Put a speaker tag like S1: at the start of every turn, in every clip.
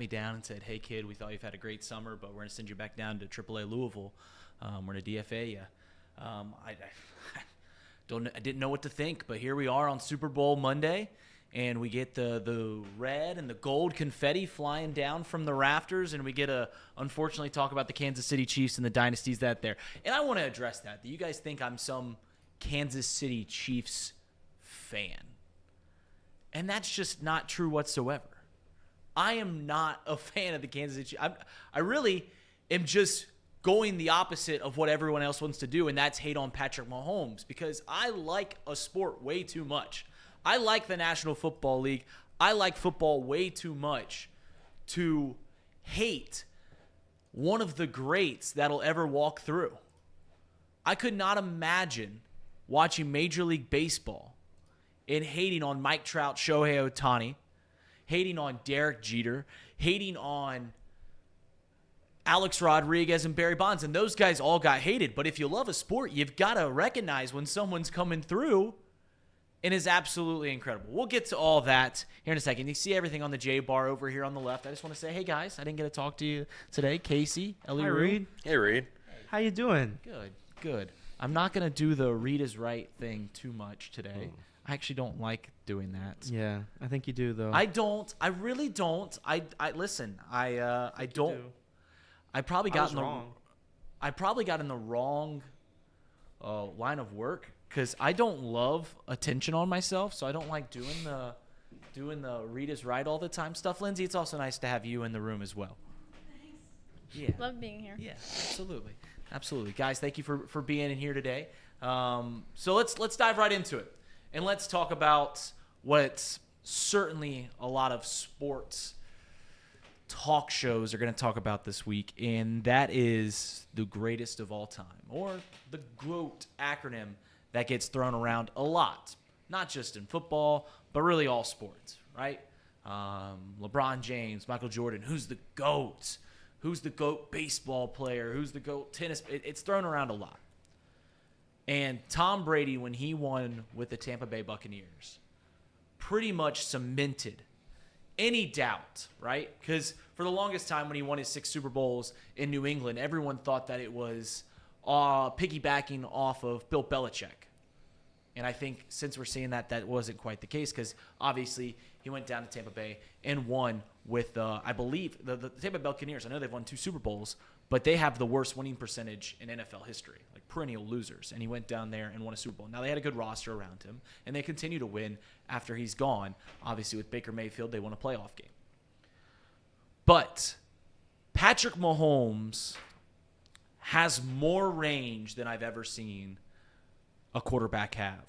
S1: me down and said, "Hey kid, we thought you've had a great summer, but we're going to send you back down to AAA Louisville. We're going to DFA you." I didn't know what to think, but here we are on Super Bowl Monday, and we get the red and the gold confetti flying down from the rafters, and we get to unfortunately talk about the Kansas City Chiefs and the dynasties that there. And I want to address that you guys think I'm some Kansas City Chiefs fan. And that's just not true whatsoever. I am not a fan of the Kansas City Chiefs. I really am just going the opposite of what everyone else wants to do, and that's hate on Patrick Mahomes, because I like a sport way too much. I like the National Football League. I like football way too much to hate one of the greats that'll ever walk through. I could not imagine watching Major League Baseball and hating on Mike Trout, Shohei Ohtani, hating on Derek Jeter, hating on Alex Rodriguez and Barry Bonds, and those guys all got hated. But if you love a sport, you've got to recognize when someone's coming through and is absolutely incredible. We'll get to all that here in a second. You see everything on the J bar over here on the left. I just want to say, hey guys, I didn't get to talk to you today. Casey, Ellie,
S2: Hi, Reed.
S3: Hey, Reed.
S2: How you doing?
S1: Good. I'm not going to do the Reed is right thing too much today. I actually don't like doing that.
S2: Yeah, I think you do though.
S1: I don't. I really don't. I listen. I don't. I probably got in the
S2: wrong.
S1: I probably got in the wrong line of work, because I don't love attention on myself, so I don't like doing the Read is right all the time stuff. Lindsay, it's also nice to have you in the room as well.
S4: Thanks.
S1: Yeah.
S4: Love being here.
S1: Yeah, absolutely, guys. Thank you for being in here today. So let's dive right into it, and let's talk about what's certainly a lot of sports talk shows are going to talk about this week, and that is the greatest of all time, or the GOAT acronym that gets thrown around a lot, not just in football, but really all sports, right? LeBron James, Michael Jordan, who's the GOAT? Who's the GOAT baseball player? Who's the GOAT tennis? It's thrown around a lot. And Tom Brady, when he won with the Tampa Bay Buccaneers, pretty much cemented any doubt, right? Because for the longest time when he won his 6 Super Bowls in New England, everyone thought that it was piggybacking off of Bill Belichick. And I think since we're seeing that wasn't quite the case, because obviously he went down to Tampa Bay and won with, I believe, the Tampa Bay Buccaneers. I know they've won 2 Super Bowls, but they have the worst winning percentage in NFL history, like perennial losers. And he went down there and won a Super Bowl. Now, they had a good roster around him, and they continue to win after he's gone. Obviously, with Baker Mayfield, they won a playoff game. But Patrick Mahomes has more range than I've ever seen a quarterback have,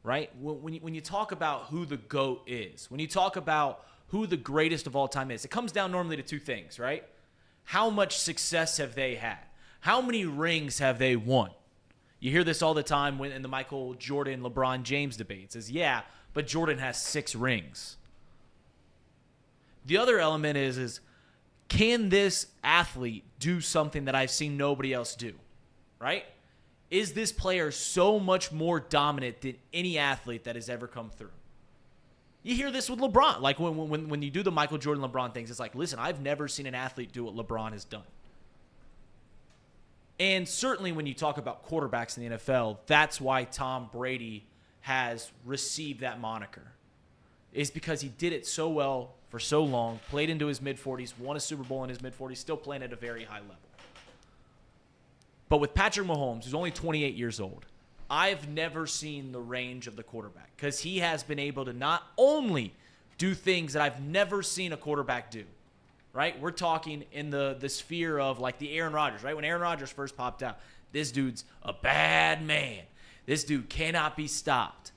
S1: right? When you talk about who the GOAT is, when you talk about who the greatest of all time is, it comes down normally to 2 things, right? How much success have they had? How many rings have they won? You hear this all the time in the Michael Jordan, LeBron James debates. Is yeah, but Jordan has 6 rings. The other element is can this athlete do something that I've seen nobody else do, right? Is this player so much more dominant than any athlete that has ever come through? You hear this with LeBron. Like when you do the Michael Jordan, LeBron things, it's like, listen, I've never seen an athlete do what LeBron has done. And certainly when you talk about quarterbacks in the NFL, that's why Tom Brady has received that moniker, is because he did it so well for so long, played into his mid-40s, won a Super Bowl in his mid-40s, still playing at a very high level. But with Patrick Mahomes, who's only 28 years old, I've never seen the range of the quarterback, because he has been able to not only do things that I've never seen a quarterback do, right? We're talking in the sphere of like the Aaron Rodgers, right? When Aaron Rodgers first popped out, this dude's a bad man. This dude cannot be stopped,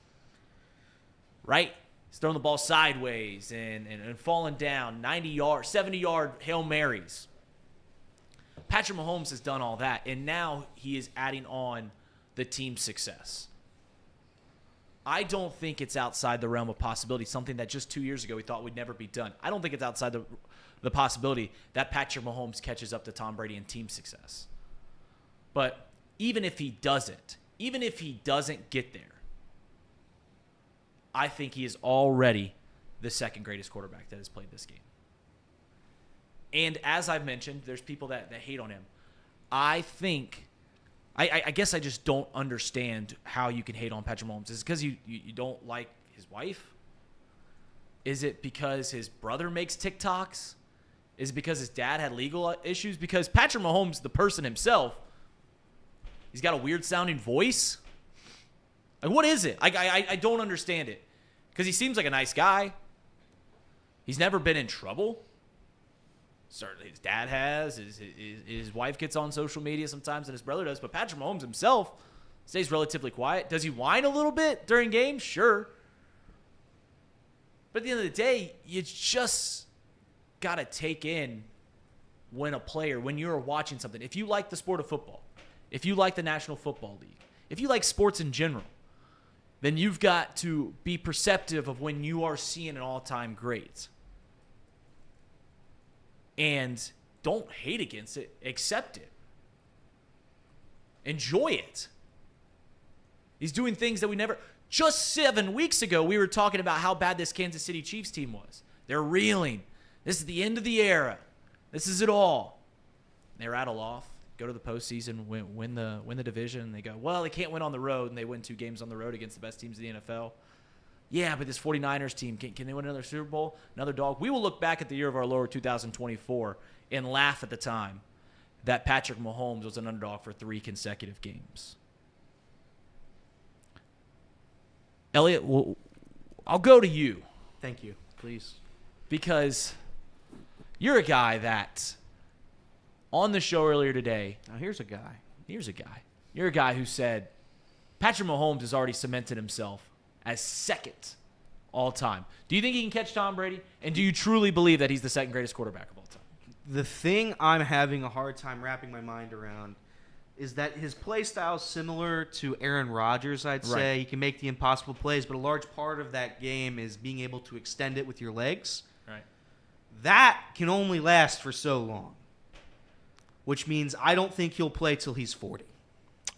S1: right? He's throwing the ball sideways and falling down 90-yard, 70-yard Hail Marys. Patrick Mahomes has done all that, and now he is adding on the team success. I don't think it's outside the realm of possibility, something that just 2 years ago we thought would never be done. I don't think it's outside the possibility that Patrick Mahomes catches up to Tom Brady in team success. But even if he doesn't get there, I think he is already the second greatest quarterback that has played this game. And as I've mentioned, there's people that hate on him. I think, I guess I just don't understand how you can hate on Patrick Mahomes. Is it because you don't like his wife? Is it because his brother makes TikToks? Is it because his dad had legal issues? Because Patrick Mahomes, the person himself, he's got a weird sounding voice. Like, what is it? I don't understand it. Because he seems like a nice guy. He's never been in trouble. Certainly his dad has. His wife gets on social media sometimes and his brother does. But Patrick Mahomes himself stays relatively quiet. Does he whine a little bit during games? Sure. But at the end of the day, you just got to take in when you're watching something. If you like the sport of football, if you like the National Football League, if you like sports in general, then you've got to be perceptive of when you are seeing an all-time great. And don't hate against it. Accept it. Enjoy it. He's doing things that we never... Just 7 weeks ago, we were talking about how bad this Kansas City Chiefs team was. They're reeling. This is the end of the era. This is it all. They rattle off, go to the postseason, win the division, and they go, well, they can't win on the road, and they win 2 games on the road against the best teams in the NFL. Yeah, but this 49ers team, can they win another Super Bowl? Another dog? We will look back at the year of our Lord 2024 and laugh at the time that Patrick Mahomes was an underdog for 3 consecutive games. Elliot, I'll go to you.
S2: Thank you. Please.
S1: Because you're a guy that, on the show earlier today.
S2: Now, here's a guy.
S1: You're a guy who said Patrick Mahomes has already cemented himself as second all time. Do you think he can catch Tom Brady? And do you truly believe that he's the second greatest quarterback of all time?
S2: The thing I'm having a hard time wrapping my mind around is that his play style is similar to Aaron Rodgers, I'd say.
S1: Right.
S2: He can make the impossible plays, but a large part of that game is being able to extend it with your legs.
S1: Right.
S2: That can only last for so long, which means I don't think he'll play till he's 40.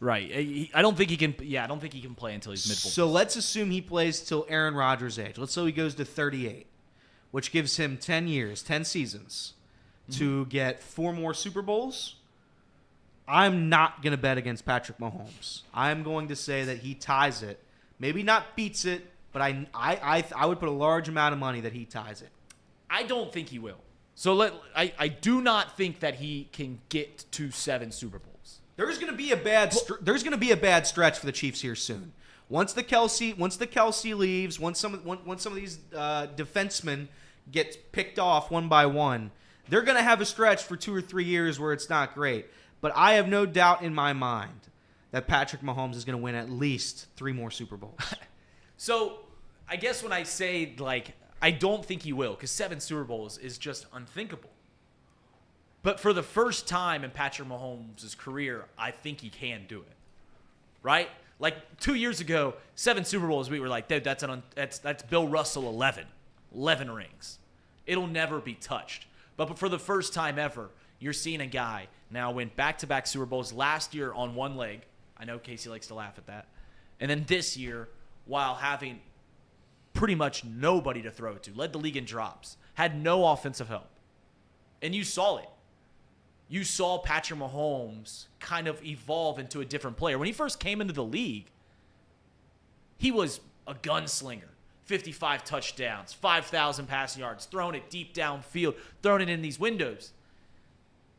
S1: Right. I don't think he can. Yeah, I don't think he can play until he's mid-40s.
S2: So let's assume he plays till Aaron Rodgers' age. Let's say he goes to 38, which gives him 10 years, 10 seasons to get 4 more Super Bowls. I'm not going to bet against Patrick Mahomes. I'm going to say that he ties it. Maybe not beats it, but I would put a large amount of money that he ties it.
S1: I don't think he will. So I do not think that he can get to 7 Super Bowls.
S2: There's going to be a bad stretch for the Chiefs here soon. Once the Kelsey leaves, once some of these defensemen get picked off one by one, they're going to have a stretch for 2 or 3 years where it's not great. But I have no doubt in my mind that Patrick Mahomes is going to win at least 3 more Super Bowls.
S1: So I guess when I say, I don't think he will, because 7 Super Bowls is just unthinkable. But for the first time in Patrick Mahomes' career, I think he can do it. Right? 2 years ago, 7 Super Bowls, we were like, dude, that's Bill Russell 11 rings. It'll never be touched. But for the first time ever, you're seeing a guy now win back-to-back Super Bowls last year on one leg. I know Casey likes to laugh at that. And then this year, while having pretty much nobody to throw to, led the league in drops, had no offensive help. And you saw it. You saw Patrick Mahomes kind of evolve into a different player. When he first came into the league, he was a gunslinger. 55 touchdowns, 5,000 passing yards, throwing it deep downfield, throwing it in these windows.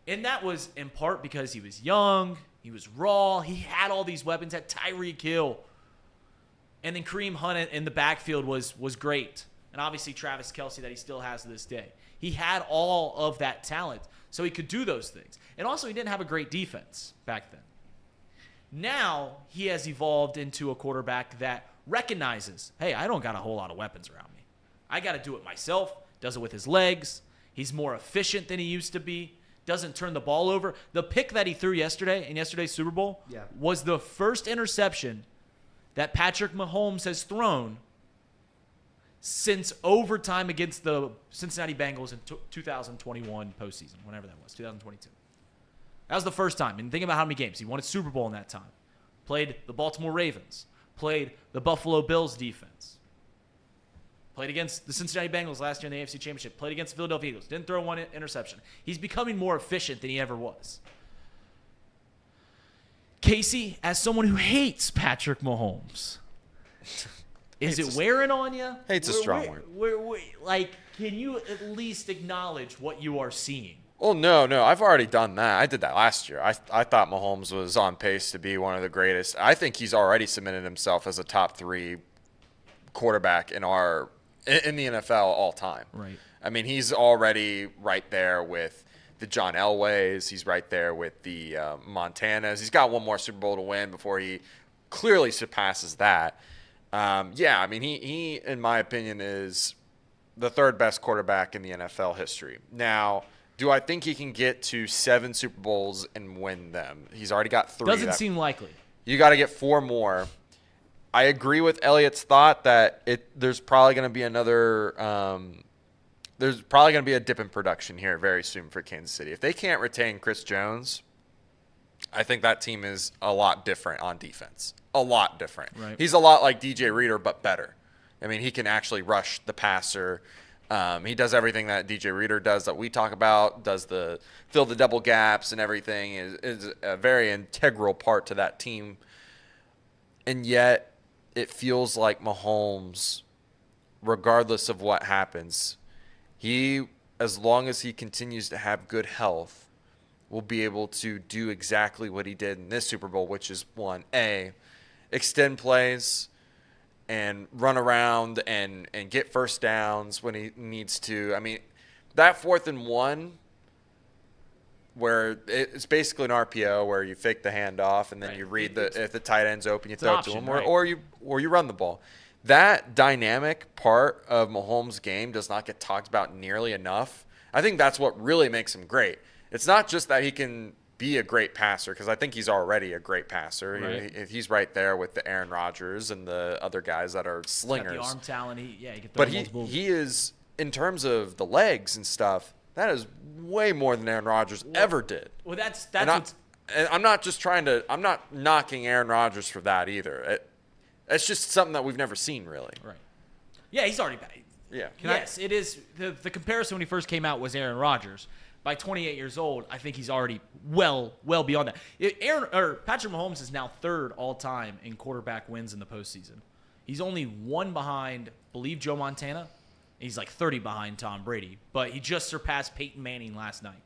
S1: And that was in part because he was young, he was raw, he had all these weapons, had Tyreek Hill. And then Kareem Hunt in the backfield was great. And obviously Travis Kelce that he still has to this day. He had all of that talent, so he could do those things. And also he didn't have a great defense back then. Now he has evolved into a quarterback that recognizes, hey, I don't got a whole lot of weapons around me. I got to do it myself, does it with his legs. He's more efficient than he used to be. Doesn't turn the ball over. The pick that he threw yesterday in yesterday's Super Bowl was the first interception that Patrick Mahomes has thrown since overtime against the Cincinnati Bengals in 2021 postseason, whenever that was, 2022. That was the first time. And think about how many games. He won a Super Bowl in that time. Played the Baltimore Ravens. Played the Buffalo Bills defense. Played against the Cincinnati Bengals last year in the AFC Championship. Played against the Philadelphia Eagles. Didn't throw one interception. He's becoming more efficient than he ever was. Casey, as someone who hates Patrick Mahomes, is it wearing on you?
S3: Hate's a strong word.
S1: Like, can you at least acknowledge what you are seeing?
S3: Well, no. I've already done that. I did that last year. I thought Mahomes was on pace to be one of the greatest. I think he's already cemented himself as a top 3 quarterback in the NFL all time.
S1: Right.
S3: I mean, he's already right there with the John Elways. He's right there with the Montanas. He's got one more Super Bowl to win before he clearly surpasses that. Yeah, I mean, he, in my opinion, is the 3rd best quarterback in the NFL history. Now, do I think he can get to 7 Super Bowls and win them? He's already got 3.
S1: Doesn't seem likely.
S3: You got to get 4 more. I agree with Elliot's thought that there's probably going to be there's probably going to be a dip in production here very soon for Kansas City. If they can't retain Chris Jones, I think that team is a lot different on defense. A lot different.
S1: Right.
S3: He's a lot like DJ Reader, but better. I mean, he can actually rush the passer. He does everything that DJ Reader does that we talk about, does the fill the double gaps and everything, is a very integral part to that team. And yet it feels like Mahomes, regardless of what happens, as long as he continues to have good health, will be able to do exactly what he did in this Super Bowl, which is, extend plays and run around and get first downs when he needs to. I mean, that 4th and 1, where it's basically an RPO where you fake the handoff and then you read if the tight end's open, you throw it to him, or you run the ball. That dynamic part of Mahomes' game does not get talked about nearly enough. I think that's what really makes him great. It's not just that he can be a great passer, because I think he's already a great passer.
S1: Right.
S3: He's right there with the Aaron Rodgers and the other guys that are slingers.
S1: He's got the arm talent. He can throw
S3: but
S1: multiple.
S3: he is, in terms of the legs and stuff, that is way more than Aaron Rodgers ever did.
S1: Well, that's
S3: and I'm not just I'm not knocking Aaron Rodgers for that either. It's just something that we've never seen, really.
S1: Right. Yeah, he's already back.
S3: Yeah.
S1: It is. The comparison when he first came out was Aaron Rodgers. By 28 years old, I think he's already well beyond that. Patrick Mahomes is now 3rd all-time in quarterback wins in the postseason. He's only 1 behind, I believe, Joe Montana. He's like 30 behind Tom Brady. But he just surpassed Peyton Manning last night.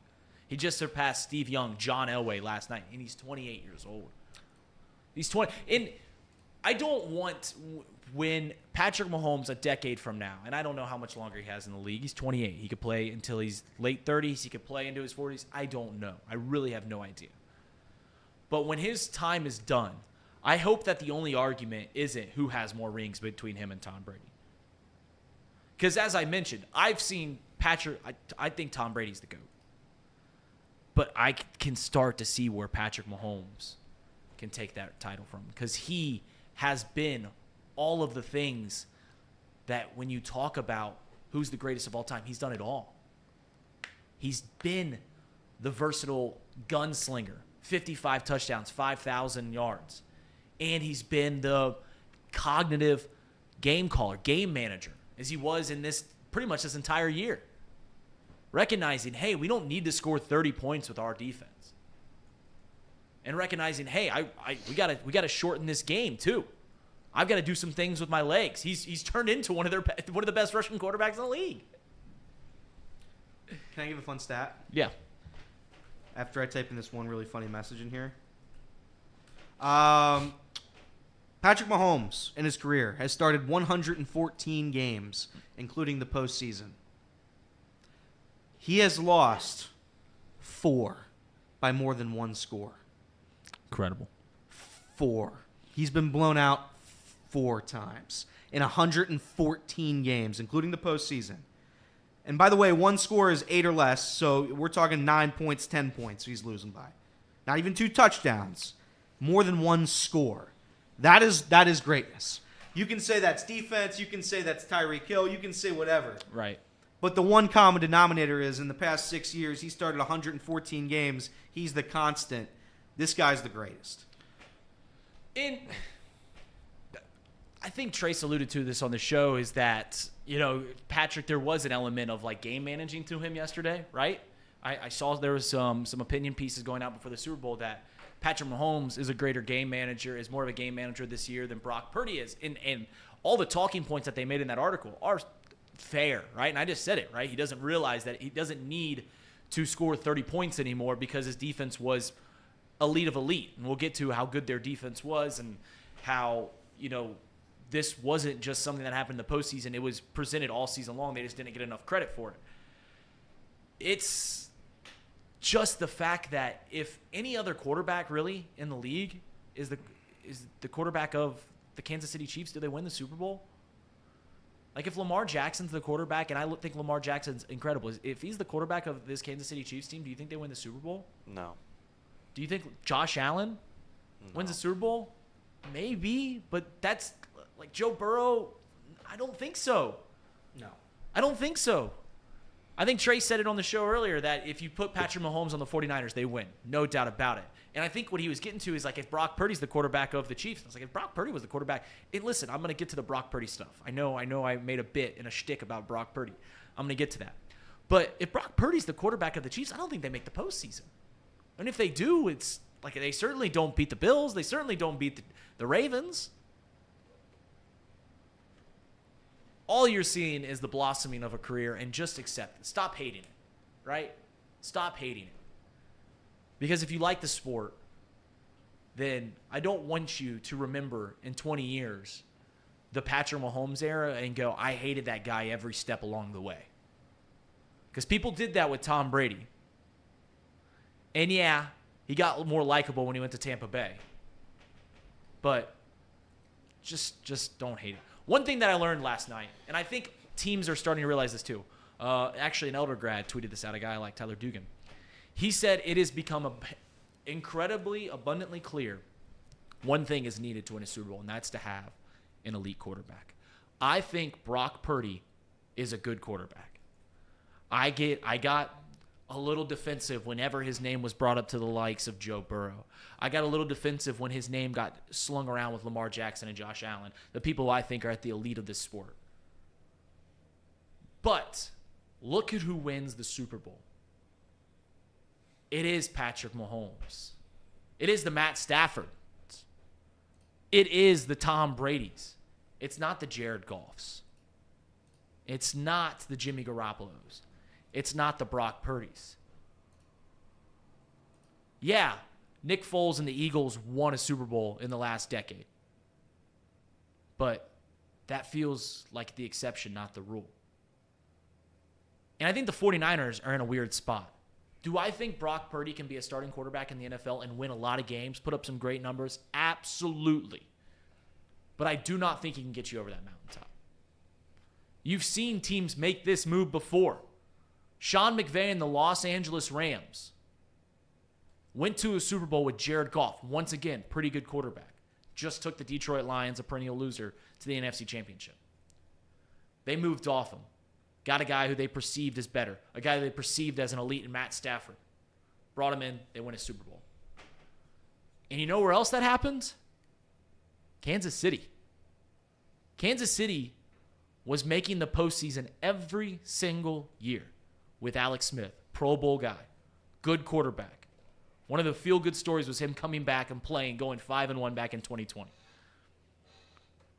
S1: He just surpassed Steve Young, John Elway last night, and he's 28 years old. He's 20. And I don't want, when Patrick Mahomes a decade from now, and I don't know how much longer he has in the league. He's 28. He could play until he's late 30s. He could play into his 40s. I don't know. I really have no idea. But when his time is done, I hope that the only argument isn't who has more rings between him and Tom Brady. Because as I mentioned, I've seen Patrick. I think Tom Brady's the GOAT. But I can start to see where Patrick Mahomes can take that title from, because he has been all of the things that when you talk about who's the greatest of all time, he's done it all. He's been the versatile gunslinger, 55 touchdowns, 5,000 yards. And he's been the cognitive game caller, game manager, as he was in this pretty much this entire year. Recognizing, hey, we don't need to score 30 points with our defense. And recognizing, hey, we gotta shorten this game too. I've got to do some things with my legs. He's turned into one of the best rushing quarterbacks in the league.
S2: Can I give a fun stat?
S1: Yeah.
S2: After I type in this one really funny message in here. Patrick Mahomes in his career has started 114 games, including the postseason. He has lost 4 by more than 1 score.
S1: Incredible.
S2: 4. He's been blown out 4 times in 114 games, including the postseason. And by the way, 1 score is 8 or less, so we're talking 9 points, 10 points he's losing by. Not even 2 touchdowns. More than 1 score. That is greatness. You can say that's defense. You can say that's Tyreek Hill. You can say whatever.
S1: Right.
S2: But the one common denominator is in the past 6 years, he started 114 games. He's the constant. This guy's the greatest.
S1: And I think Trace alluded to this on the show, is that, Patrick, there was an element of like game managing to him yesterday, right? I saw there was some opinion pieces going out before the Super Bowl that Patrick Mahomes is a greater game manager, is more of a game manager this year than Brock Purdy is. And all the talking points that they made in that article are fair, right? And I just said it, right? He doesn't realize that he doesn't need to score 30 points anymore because his defense was elite of elite. And we'll get to how good their defense was and how, this wasn't just something that happened in the postseason. It was presented all season long. They just didn't get enough credit for it. It's just the fact that if any other quarterback really in the league is the quarterback of the Kansas City Chiefs, do they win the Super Bowl? Like if Lamar Jackson's the quarterback, and I think Lamar Jackson's incredible, if he's the quarterback of this Kansas City Chiefs team, do you think they win the Super Bowl?
S3: No.
S1: Do you think Josh Allen wins the Super Bowl? Maybe, but that's like Joe Burrow. I don't think so.
S2: No.
S1: I don't think so. I think Trey said it on the show earlier that if you put Patrick Mahomes on the 49ers, they win. No doubt about it. And I think what he was getting to is like if Brock Purdy's the quarterback of the Chiefs, I was like, if Brock Purdy was the quarterback, and listen, I'm going to get to the Brock Purdy stuff. I know I made a bit and a shtick about Brock Purdy. I'm going to get to that. But if Brock Purdy's the quarterback of the Chiefs, I don't think they make the postseason. And if they do, it's like they certainly don't beat the Bills. They certainly don't beat the Ravens. All you're seeing is the blossoming of a career, and just accept it. Stop hating it, right? Stop hating it. Because if you like the sport, then I don't want you to remember in 20 years the Patrick Mahomes era and go, I hated that guy every step along the way. Because people did that with Tom Brady. And yeah, he got more likable when he went to Tampa Bay. But just don't hate it. One thing that I learned last night, and I think teams are starting to realize this too. Actually, an Elder grad tweeted this out, a guy like Tyler Dugan. He said it has become incredibly abundantly clear one thing is needed to win a Super Bowl, and that's to have an elite quarterback. I think Brock Purdy is a good quarterback. I got a little defensive whenever his name was brought up to the likes of Joe Burrow. I got a little defensive when his name got slung around with Lamar Jackson and Josh Allen, the people I think are at the elite of this sport. But look at who wins the Super Bowl. It is Patrick Mahomes. It is the Matt Staffords. It is the Tom Bradys. It's not the Jared Goffs. It's not the Jimmy Garoppolos. It's not the Brock Purdys. Yeah, Nick Foles and the Eagles won a Super Bowl in the last decade. But that feels like the exception, not the rule. And I think the 49ers are in a weird spot. Do I think Brock Purdy can be a starting quarterback in the NFL and win a lot of games, put up some great numbers? Absolutely. But I do not think he can get you over that mountaintop. You've seen teams make this move before. Sean McVay and the Los Angeles Rams went to a Super Bowl with Jared Goff. Once again, pretty good quarterback. Just took the Detroit Lions, a perennial loser, to the NFC Championship. They moved off him. Got a guy who they perceived as better. A guy they perceived as an elite in Matt Stafford. Brought him in. They win a Super Bowl. And you know where else that happened? Kansas City. Kansas City was making the postseason every single year with Alex Smith, Pro Bowl guy, good quarterback. One of the feel-good stories was him coming back and playing, going 5-1 back in 2020.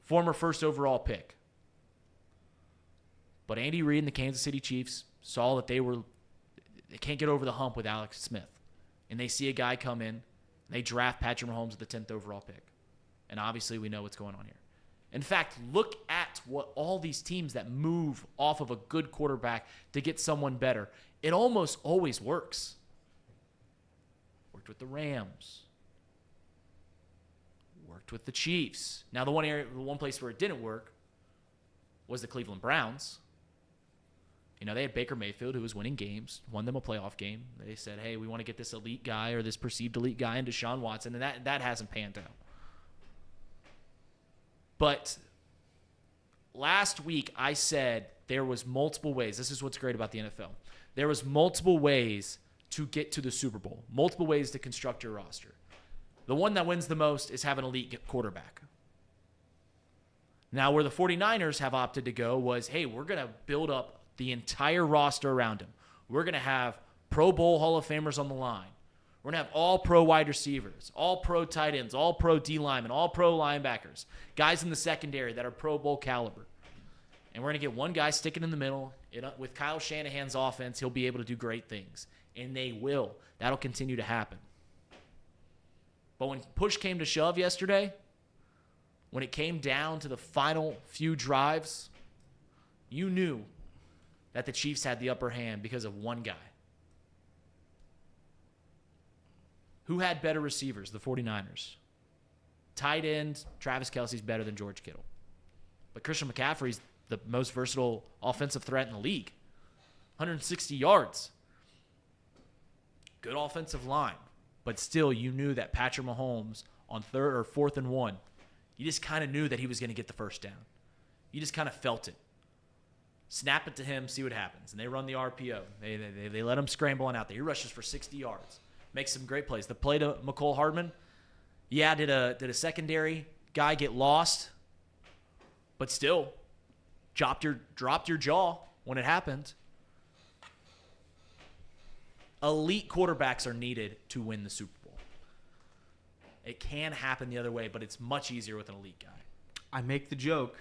S1: Former first overall pick. But Andy Reid and the Kansas City Chiefs saw that they can't get over the hump with Alex Smith. And they see a guy come in, and they draft Patrick Mahomes with the 10th overall pick. And obviously we know what's going on here. In fact, look at what all these teams that move off of a good quarterback to get someone better. It almost always works. Worked with the Rams. Worked with the Chiefs. Now, the one place where it didn't work was the Cleveland Browns. You know, they had Baker Mayfield, who was winning games, won them a playoff game. They said, hey, we want to get this elite guy or this perceived elite guy into Deshaun Watson, and that hasn't panned out. But last week I said there was multiple ways. This is what's great about the NFL. There was multiple ways to get to the Super Bowl, multiple ways to construct your roster. The one that wins the most is have an elite quarterback. Now, where the 49ers have opted to go was, hey, we're going to build up the entire roster around him. We're going to have Pro Bowl Hall of Famers on the line. We're going to have all pro wide receivers, all pro tight ends, all pro D linemen, all pro linebackers, guys in the secondary that are Pro Bowl caliber. And we're going to get one guy sticking in the middle. With Kyle Shanahan's offense, he'll be able to do great things. And they will. That'll continue to happen. But when push came to shove yesterday, when it came down to the final few drives, you knew that the Chiefs had the upper hand because of one guy. Who had better receivers? The 49ers. Tight end, Travis Kelce's better than George Kittle. But Christian McCaffrey's the most versatile offensive threat in the league. 160 yards. Good offensive line. But still, you knew that Patrick Mahomes on 3rd or 4th and 1, you just kind of knew that he was going to get the first down. You just kind of felt it. Snap it to him, see what happens. And they run the RPO. They let him scramble on out there. He rushes for 60 yards. Makes some great plays. The play to McCole Hardman, yeah, did a secondary guy get lost, but still dropped your jaw when it happened. Elite quarterbacks are needed to win the Super Bowl. It can happen the other way, but it's much easier with an elite guy.
S2: I make the joke,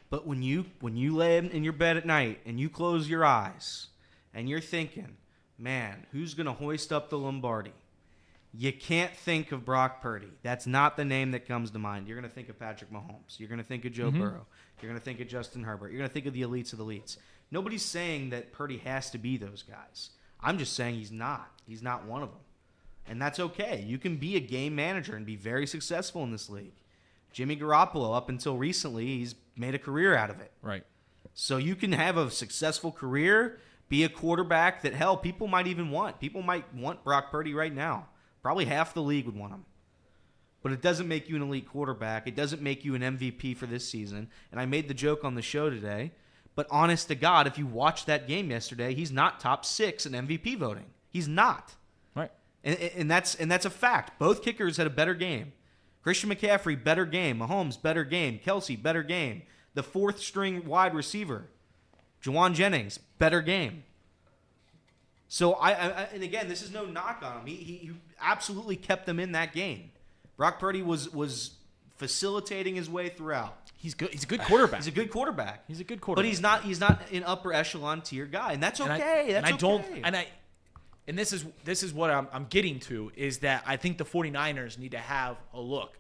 S2: but when you lay in your bed at night and you close your eyes and you're thinking, man, who's going to hoist up the Lombardi? You can't think of Brock Purdy. That's not the name that comes to mind. You're going to think of Patrick Mahomes. You're going to think of Joe Burrow. You're going to think of Justin Herbert. You're going to think of the elites of the elites. Nobody's saying that Purdy has to be those guys. I'm just saying he's not. He's not one of them. And that's okay. You can be a game manager and be very successful in this league. Jimmy Garoppolo, up until recently, he's made a career out of it.
S1: Right.
S2: So you can have a successful career, be a quarterback that, hell, people might even want. People might want Brock Purdy right now. Probably half the league would want him. But it doesn't make you an elite quarterback. It doesn't make you an MVP for this season. And I made the joke on the show today. But honest to God, if you watched that game yesterday, he's not top 6 in MVP voting. He's not.
S1: Right.
S2: And that's a fact. Both kickers had a better game. Christian McCaffrey, better game. Mahomes, better game. Kelce, better game. The 4th string wide receiver, Juwan Jennings, better game. So, and again, this is no knock on him. He absolutely kept them in that game. Brock Purdy was facilitating his way throughout.
S1: He's good. He's a good quarterback.
S2: He's a good quarterback.
S1: He's a good quarterback.
S2: But he's not an upper echelon tier guy, and that's okay.
S1: And this is what I'm getting to, is that I think the 49ers need to have a look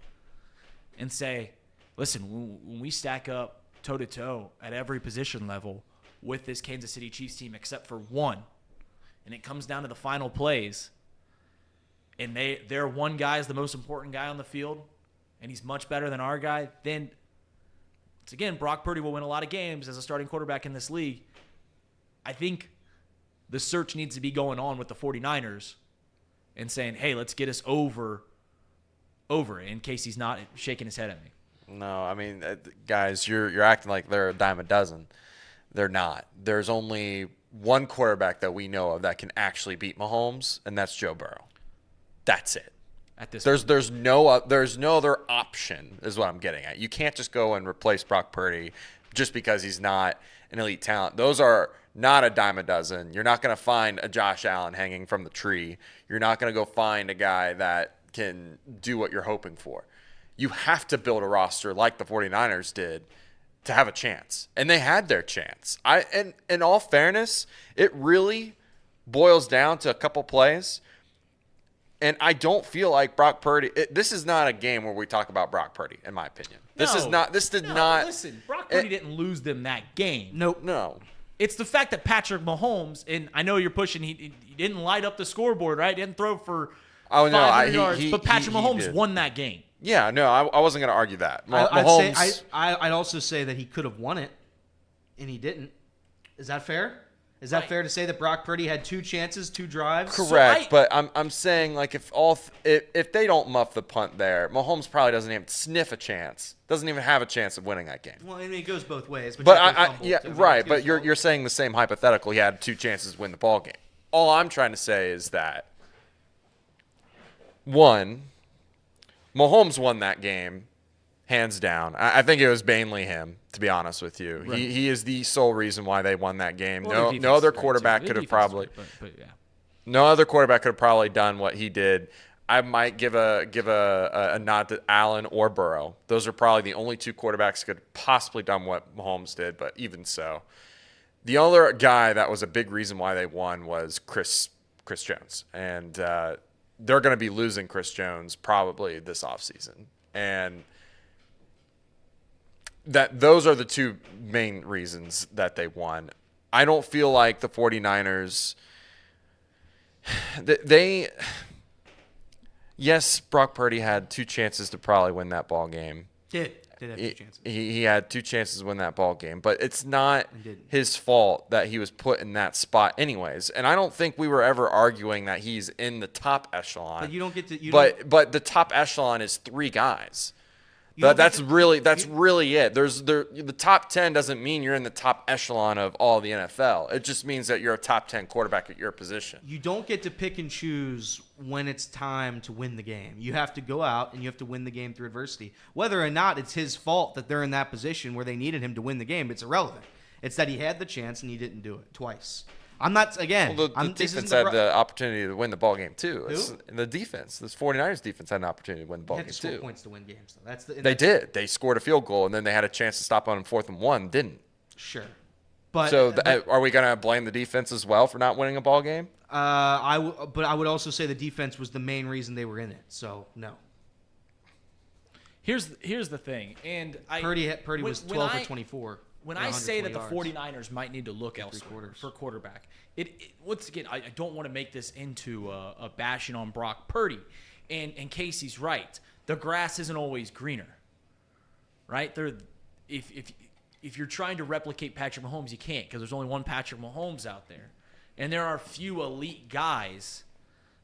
S1: and say, listen, when we stack up toe-to-toe at every position level with this Kansas City Chiefs team except for one, and it comes down to the final plays, and their one guy is the most important guy on the field, and he's much better than our guy, then it's again, Brock Purdy will win a lot of games as a starting quarterback in this league. I think the search needs to be going on with the 49ers and saying, hey, let's get us over in case he's not shaking his head at me.
S3: No, I mean, guys, you're acting like they're a dime a dozen. They're not. There's only one quarterback that we know of that can actually beat Mahomes, and that's Joe Burrow. That's it. There's no other option is what I'm getting at. You can't just go and replace Brock Purdy just because he's not an elite talent. Those are not a dime a dozen. You're not going to find a Josh Allen hanging from the tree. You're not going to go find a guy that can do what you're hoping for. You have to build a roster like the 49ers did to have a chance. And they had their chance. And in all fairness, it really boils down to a couple plays. And I don't feel like Brock Purdy. This is not a game where we talk about Brock Purdy, in my opinion. Listen,
S1: Brock Purdy didn't lose them that game.
S3: No.
S1: It's the fact that Patrick Mahomes, and I know you're pushing, he didn't light up the scoreboard, right? Didn't throw for 500 yards, but Patrick Mahomes won that game.
S3: Yeah, no, I wasn't going to argue that.
S2: I'd also say that he could have won it, and he didn't. Is that fair? Is that fair to say that Brock Purdy had 2 chances, 2 drives?
S3: Correct, but I'm saying, like, if they don't muff the punt there, Mahomes probably doesn't even sniff a chance. Doesn't even have a chance of winning that game.
S2: Well, I mean, it goes both ways.
S3: But But you're saying the same hypothetical. He had 2 chances to win the ball game. All I'm trying to say is that, one, Mahomes won that game hands down. I think it was mainly him, to be honest with you.
S1: Right.
S3: He is the sole reason why they won that game.
S1: Well,
S3: No other quarterback could have probably.
S1: But yeah.
S3: No other quarterback could have probably done what he did. I might give a nod to Allen or Burrow. Those are probably the only two quarterbacks who could have possibly done what Mahomes did, but even so. The other guy that was a big reason why they won was Chris Jones. And they're going to be losing Chris Jones probably this offseason. And those are the two main reasons that they won. I don't feel like the 49ers yes, Brock Purdy had two chances to probably win that ball game.
S2: Did have two chances.
S3: He had two chances to win that ball game, but it's not his fault that he was put in that spot anyways. And I don't think we were ever arguing that he's in the top echelon.
S2: But you don't get to.
S3: But the top echelon is three guys. That's really it. The top 10 doesn't mean you're in the top echelon of all the NFL. It just means that you're a top 10 quarterback at your position.
S2: You don't get to pick and choose when it's time to win the game. You have to go out and you have to win the game through adversity. Whether or not it's his fault that they're in that position where they needed him to win the game, it's irrelevant. It's that he had the chance and he didn't do it twice. I'm not, again.
S3: Well, the defense had the opportunity to win the ball game too.
S2: Who?
S3: The defense, this 49ers defense had an opportunity to win the ball
S2: They
S3: game
S2: had to score
S3: too.
S2: points to win games, though.
S3: They did. They scored a field goal and then they had a chance to stop on 4th and 1. Didn't.
S2: Sure. But
S3: are we going to blame the defense as well for not winning a ball game?
S2: but I would also say the defense was the main reason they were in it. So no.
S1: Here's the thing, and
S2: Purdy was 12 for 24.
S1: When I say that the 49ers might need to look elsewhere for quarterback, once again, I don't want to make this into a bashing on Brock Purdy. And Casey's right. The grass isn't always greener, right? If you're trying to replicate Patrick Mahomes, you can't because there's only one Patrick Mahomes out there. And there are few elite guys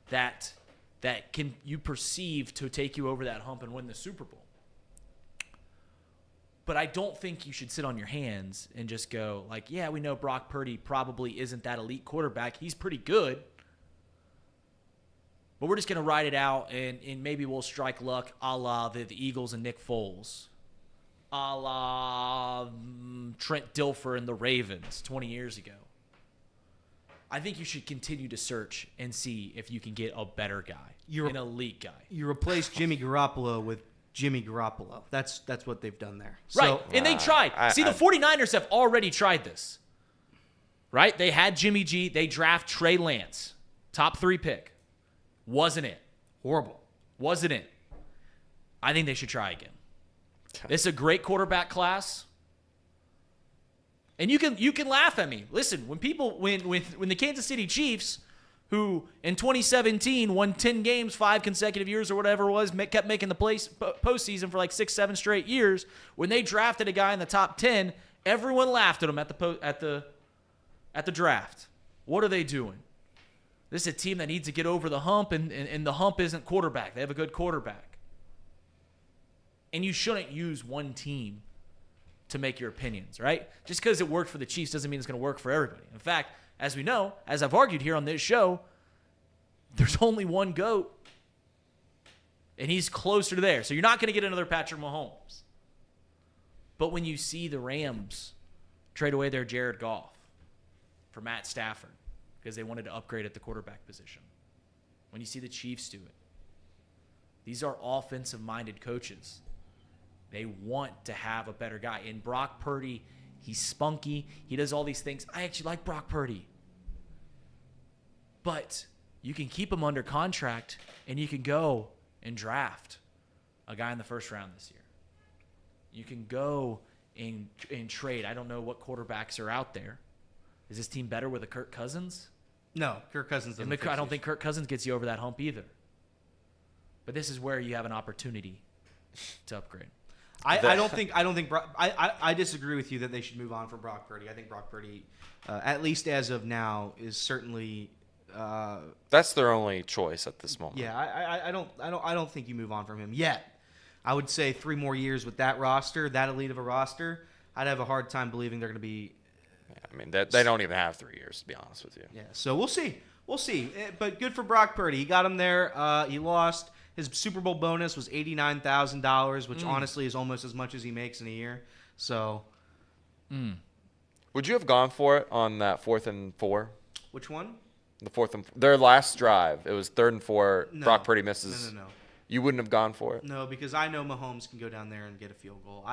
S1: that can you perceive to take you over that hump and win the Super Bowl. But I don't think you should sit on your hands and just go like, yeah, we know Brock Purdy probably isn't that elite quarterback. He's pretty good. But we're just going to ride it out, and maybe we'll strike luck a la the Eagles and Nick Foles, a la Trent Dilfer and the Ravens 20 years ago. I think you should continue to search and see if you can get a better guy, an elite guy.
S2: You replace Jimmy Garoppolo with Jimmy Garoppolo. That's what they've done there.
S1: Right, and they tried. The 49ers have already tried this. Right? They had Jimmy G. They draft Trey Lance, top 3 pick. Wasn't it.
S2: Horrible.
S1: Wasn't it. I think they should try again. This is a great quarterback class. And you can laugh at me. Listen, when the Kansas City Chiefs, who in 2017 won 10 games 5 consecutive years or whatever it was, kept making the postseason for like 6-7 straight years, when they drafted a guy in the top 10, everyone laughed at him at the draft. What are they doing? This is a team that needs to get over the hump, and the hump isn't quarterback. They have a good quarterback. And you shouldn't use one team to make your opinions, right? Just because it worked for the Chiefs doesn't mean it's going to work for everybody. In fact, as we know, as I've argued here on this show, there's only one GOAT, and he's closer to there. So you're not going to get another Patrick Mahomes. But when you see the Rams trade away their Jared Goff for Matt Stafford because they wanted to upgrade at the quarterback position, when you see the Chiefs do it, these are offensive-minded coaches. They want to have a better guy. And Brock Purdy, he's spunky. He does all these things. I actually like Brock Purdy. But you can keep him under contract, and you can go and draft a guy in the first round this year. You can go and trade. I don't know what quarterbacks are out there. Is this team better with a Kirk Cousins?
S2: No, Kirk Cousins doesn't.
S1: I don't think Kirk Cousins gets you over that hump either. But this is where you have an opportunity to upgrade.
S2: I disagree with you that they should move on from Brock Purdy. I think Brock Purdy, at least as of now, is certainly.
S3: That's their only choice at this moment.
S2: Yeah, I don't think you move on from him yet. I would say 3 more years with that roster, that elite of a roster, I'd have a hard time believing they're going to be.
S3: I mean, they don't even have 3 years, to be honest with you.
S2: Yeah, so we'll see. But good for Brock Purdy. He got him there. He lost. his Super Bowl bonus was $89,000, which honestly is almost as much as he makes in a year. So,
S3: Would you have gone for it on that 4th and 4?
S2: which one?
S3: The 4th and their last drive. It was 3rd and 4.
S2: No.
S3: Brock Purdy misses.
S2: No.
S3: You wouldn't have gone for it?
S2: No, because I know Mahomes can go down there and get a field goal.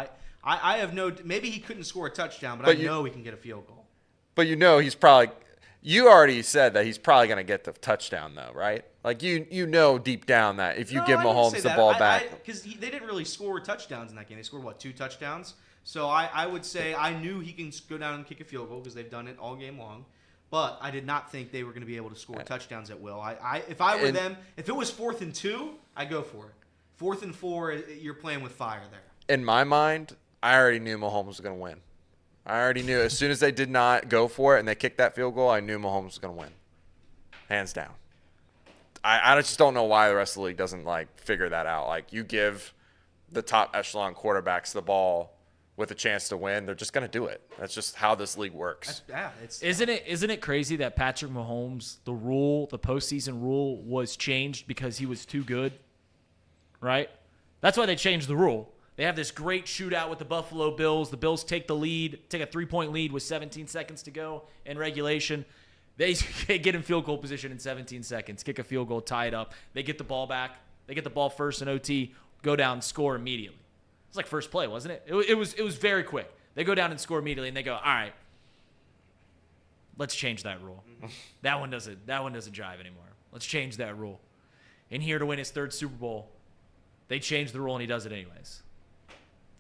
S2: I have no. Maybe he couldn't score a touchdown, but I know he can get a field goal.
S3: But he's probably. You already said that he's probably going to get the touchdown, though, right? Like you know deep down that if you give Mahomes the ball back,
S2: because they didn't really score touchdowns in that game. They scored 2 touchdowns. So I would say I knew he can go down and kick a field goal because they've done it all game long. But I did not think they were going to be able to score touchdowns at will. If I were them, if it was 4th and 2, I'd go for it. 4th and 4, you're playing with fire there.
S3: In my mind, I already knew Mahomes was going to win. I already knew as soon as they did not go for it and they kicked that field goal, I knew Mahomes was going to win, hands down. I just don't know why the rest of the league doesn't figure that out. Like, you give the top echelon quarterbacks the ball with a chance to win, they're just going to do it. That's just how this league works.
S1: Isn't it crazy that Patrick Mahomes, the postseason rule was changed because he was too good? Right? That's why they changed the rule. They have this great shootout with the Buffalo Bills. The Bills take the lead, take a 3-point lead with 17 seconds to go in regulation. They get in field goal position in 17 seconds, kick a field goal, tie it up. They get the ball back. They get the ball first in OT, go down, score immediately. It's like first play, wasn't it? It was very quick. They go down and score immediately, and they go, all right, let's change that rule. That one doesn't jive anymore. Let's change that rule. And here to win his 3rd Super Bowl, they changed the rule, and he does it anyways.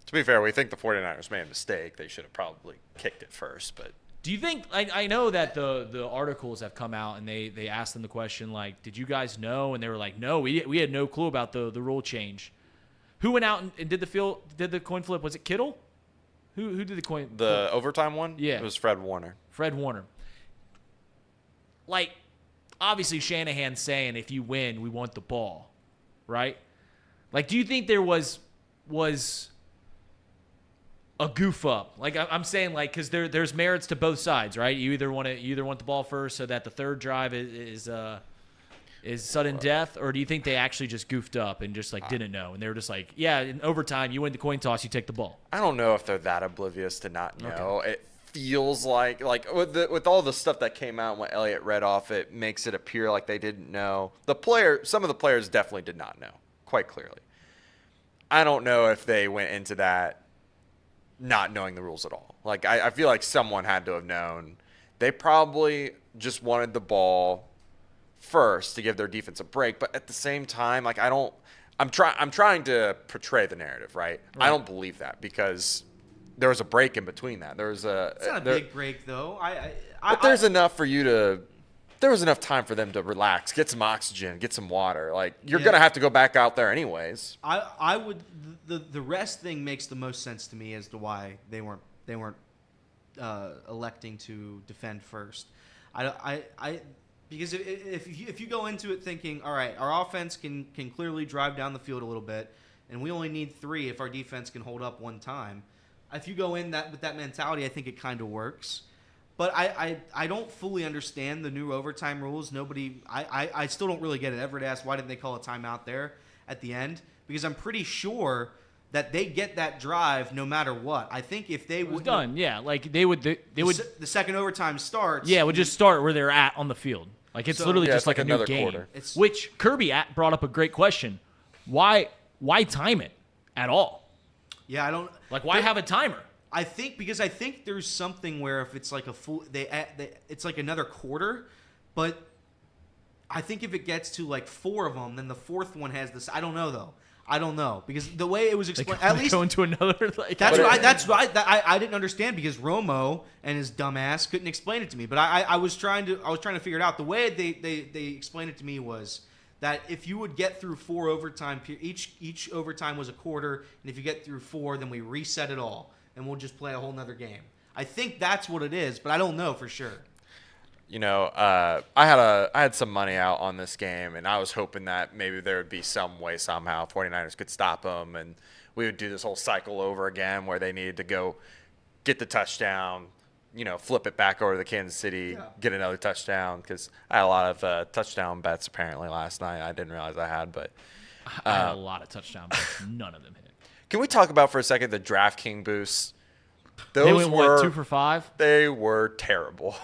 S3: To be fair, we think the 49ers made a mistake. They should have probably kicked it first. But
S1: do you think – I know that the articles have come out, and they asked them the question, did you guys know? And they were like, no, we had no clue about the rule change. Who went out and did the coin flip? Was it Kittle? Who did the coin flip?
S3: The overtime one?
S1: Yeah.
S3: It was Fred Warner.
S1: Fred Warner. Obviously Shanahan's saying if you win, we want the ball, right? Do you think there was a goof up? I'm saying, because there's merits to both sides, right? You either want the ball first so that the 3rd drive is sudden death, or do you think they actually just goofed up and just didn't know, and they were just yeah, in overtime you win the coin toss, you take the ball?
S3: I don't know if they're that oblivious to not know. Okay. It feels like with all the stuff that came out and what Elliott read off, it makes it appear like they didn't know. Some of the players definitely did not know, quite clearly. I don't know if they went into that not knowing the rules at all. I feel like someone had to have known. They probably just wanted the ball first to give their defense a break, but at the same time, I'm trying to portray the narrative, right? I don't believe that because there was a break in between that. It's not
S2: a big break though.
S3: But there's enough for you to. There was enough time for them to relax, get some oxygen, get some water. You're gonna have to go back out there anyways.
S2: I would. The rest thing makes the most sense to me as to why they weren't electing to defend first. Because if you go into it thinking, all right, our offense can clearly drive down the field a little bit, and we only need 3 if our defense can hold up one time. If you go in with that mentality, I think it kind of works. But I don't fully understand the new overtime rules. I still don't really get it. Everett asked, why didn't they call a timeout there at the end? Because I'm pretty sure that they get that drive no matter what. I think if they would
S1: done, yeah, they would
S2: the second overtime starts.
S1: Yeah, it would just start where they're at on the field. It's literally just like a new game.
S3: Quarter.
S1: Which Kirby brought up a great question. Why time it at all?
S2: Yeah, I don't
S1: why have a timer?
S2: I think there's something where if it's a full it's another quarter, but I think if it gets to 4 of them, then the 4th one has this. I don't know though. I don't know because the way it was explained, at least
S1: going to another.
S2: That's right. I didn't understand because Romo and his dumbass couldn't explain it to me. But I was trying to figure it out. The way they explained it to me was that if you would get through 4 overtime, each overtime was a quarter, and if you get through 4, then we reset it all, and we'll just play a whole nother game. I think that's what it is, but I don't know for sure.
S3: I had some money out on this game, and I was hoping that maybe there would be some way somehow 49ers could stop them, and we would do this whole cycle over again where they needed to go get the touchdown, flip it back over to Kansas City, get another touchdown, because I had a lot of touchdown bets apparently last night. I didn't realize I had, but
S1: I had a lot of touchdowns, but none of them hit.
S3: Can we talk about for a second the DraftKings boosts?
S1: They went, what, 2 for 5?
S3: They were terrible.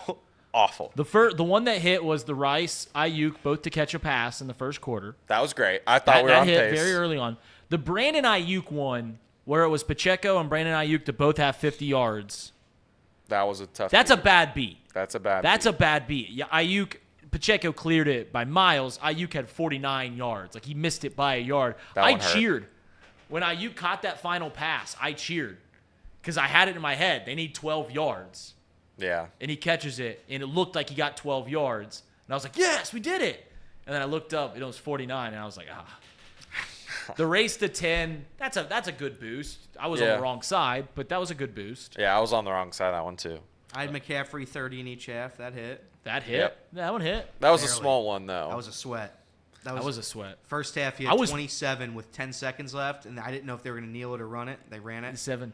S3: Awful.
S1: The one that hit was the Rice Ayuk both to catch a pass in the first quarter.
S3: That was great. I thought we were on pace.
S1: That hit very early on. The Brandon Ayuk one, where it was Pacheco and Brandon Ayuk to both have 50 yards.
S3: That was a tough
S1: That's
S3: beat.
S1: a bad beat.
S3: That's a bad
S1: That's
S3: beat.
S1: a bad beat. Yeah, Pacheco cleared it by miles. Ayuk had 49 yards. Like, he missed it by a yard. I cheered. When Ayuk caught that final pass, I cheered. Because I had it in my head. They need 12 yards.
S3: Yeah.
S1: And he catches it, and it looked like he got 12 yards. And I was like, yes, we did it. And then I looked up, and it was 49, and I was like, The race to 10, that's a good boost. I was on the wrong side, but that was a good boost.
S3: Yeah, I was on the wrong side of that one, too.
S2: I had McCaffrey 30 in each half. That hit.
S1: That hit.
S3: Yep.
S1: That one hit.
S3: That was
S2: Barely.
S3: a small one, though.
S2: That was a sweat.
S1: That was a sweat.
S2: First half, he had 27 with 10 seconds left, and I didn't know if they were going to kneel it or run it. They ran it.
S1: 7.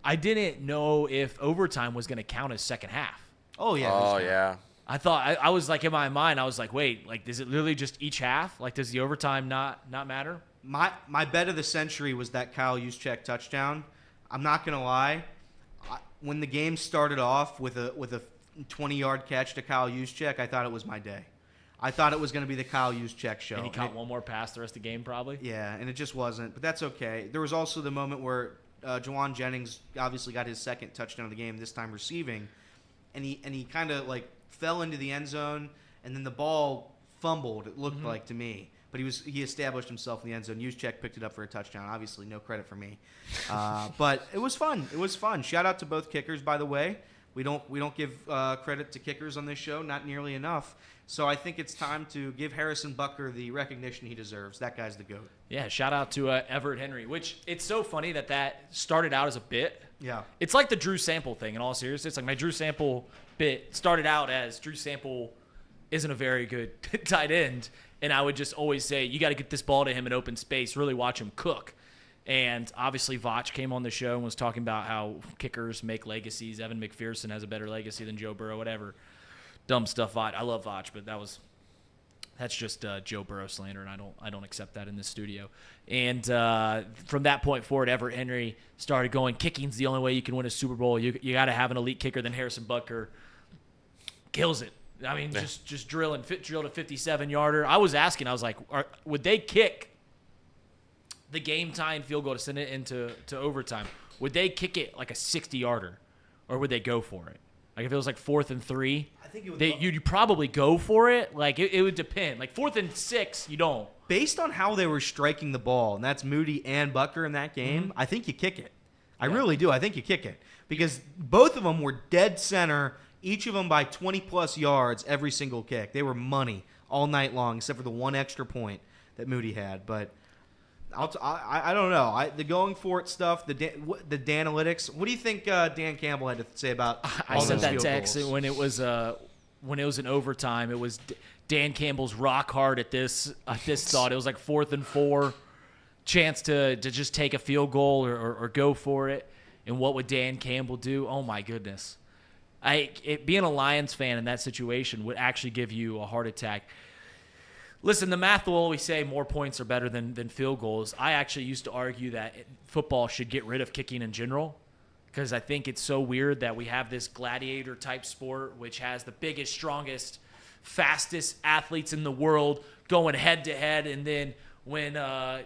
S1: I didn't know if overtime was going to count as second half.
S2: Oh, yeah.
S3: Oh, yeah.
S1: I thought I was like, in my mind, I was like, wait, like, is it literally just each half? Like, does the overtime not matter?
S2: My bet of the century was that Kyle Juszczyk touchdown. I'm not going to lie. When the game started off with a 20-yard catch to Kyle Juszczyk, I thought it was my day. I thought it was going to be the Kyle Juszczyk show.
S1: And he caught one more pass the rest of the game, probably.
S2: Yeah, and it just wasn't. But that's okay. There was also the moment where Juwan Jennings obviously got his second touchdown of the game, this time receiving, and he kind of like fell into the end zone, and then the ball fumbled. It looked like to me, but he established himself in the end zone. Juszczyk picked it up for a touchdown. Obviously, no credit for me, but it was fun. It was fun. Shout out to both kickers, by the way. We don't give credit to kickers on this show, not nearly enough. So I think it's time to give Harrison Butker the recognition he deserves. That guy's the GOAT.
S1: Yeah, shout out to Everett Henry, which it's so funny that started out as a bit.
S2: Yeah.
S1: It's like the Drew Sample thing, in all seriousness. It's like my Drew Sample bit started out as Drew Sample isn't a very good tight end, and I would just always say, you got to get this ball to him in open space, really watch him cook. And obviously Vach came on the show and was talking about how kickers make legacies. Evan McPherson has a better legacy than Joe Burrow, whatever. Dumb stuff, Vach. I love Vach, but that's just Joe Burrow slander, and I don't accept that in this studio. And from that point forward, Everett Henry started going, kicking's the only way you can win a Super Bowl. You got to have an elite kicker. Then Harrison Butker kills it. I mean, just drilled a 57-yarder. I was asking, I was like, would they kick the game-tying field goal to send it into overtime? Would they kick it like a 60-yarder, or would they go for it? Like if it was like 4th and 3,
S2: I think it would
S1: you'd probably go for it. Like it would depend. Like 4th and 6, you don't.
S2: Based on how they were striking the ball, and that's Moody and Butker in that game, I think you kick it. I really do. I think you kick it. Because both of them were dead center, each of them by 20-plus yards every single kick. They were money all night long, except for the one extra point that Moody had. But I don't know. The going for it stuff, the Danalytics. What do you think Dan Campbell had to say about
S1: I
S2: all
S1: sent
S2: those
S1: that
S2: field
S1: text
S2: goals?
S1: when it was in overtime. It was Dan Campbell's rock hard at this thought. It was like 4th and 4, chance to just take a field goal or go for it. And what would Dan Campbell do? Oh my goodness! Being a Lions fan in that situation would actually give you a heart attack. Listen, the math will always say more points are better than field goals. I actually used to argue that football should get rid of kicking in general, because I think it's so weird that we have this gladiator-type sport which has the biggest, strongest, fastest athletes in the world going head-to-head, and then when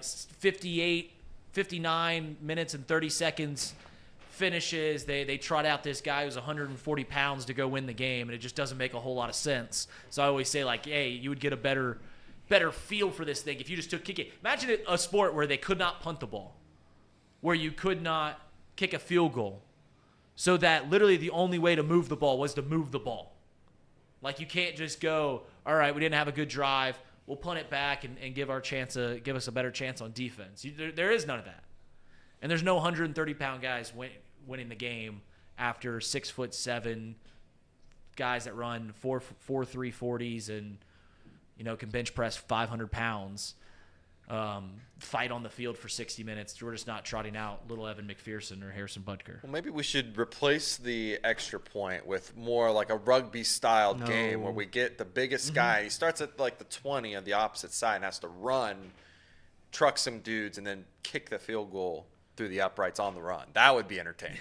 S1: 59 minutes and 30 seconds finishes, they trot out this guy who's 140 pounds to go win the game, and it just doesn't make a whole lot of sense. So I always say, like, hey, you would get a better feel for this thing if you just took kicking. Imagine a sport where they could not punt the ball, where you could not kick a field goal, so that literally the only way to move the ball was to move the ball. Like, you can't just go, all right, we didn't have a good drive, we'll punt it back and give us a better chance on defense. There is none of that. And there's no 130-pound guys winning the game after 6'7" guys that run 4.3 40s and can bench press 500 pounds, fight on the field for 60 minutes. We're just not trotting out little Evan McPherson or Harrison Butker.
S3: Well, maybe we should replace the extra point with more like a rugby-styled game where we get the biggest guy. He starts at like the 20 on the opposite side and has to run truck some dudes and then kick the field goal through the uprights on the run. That would be entertaining.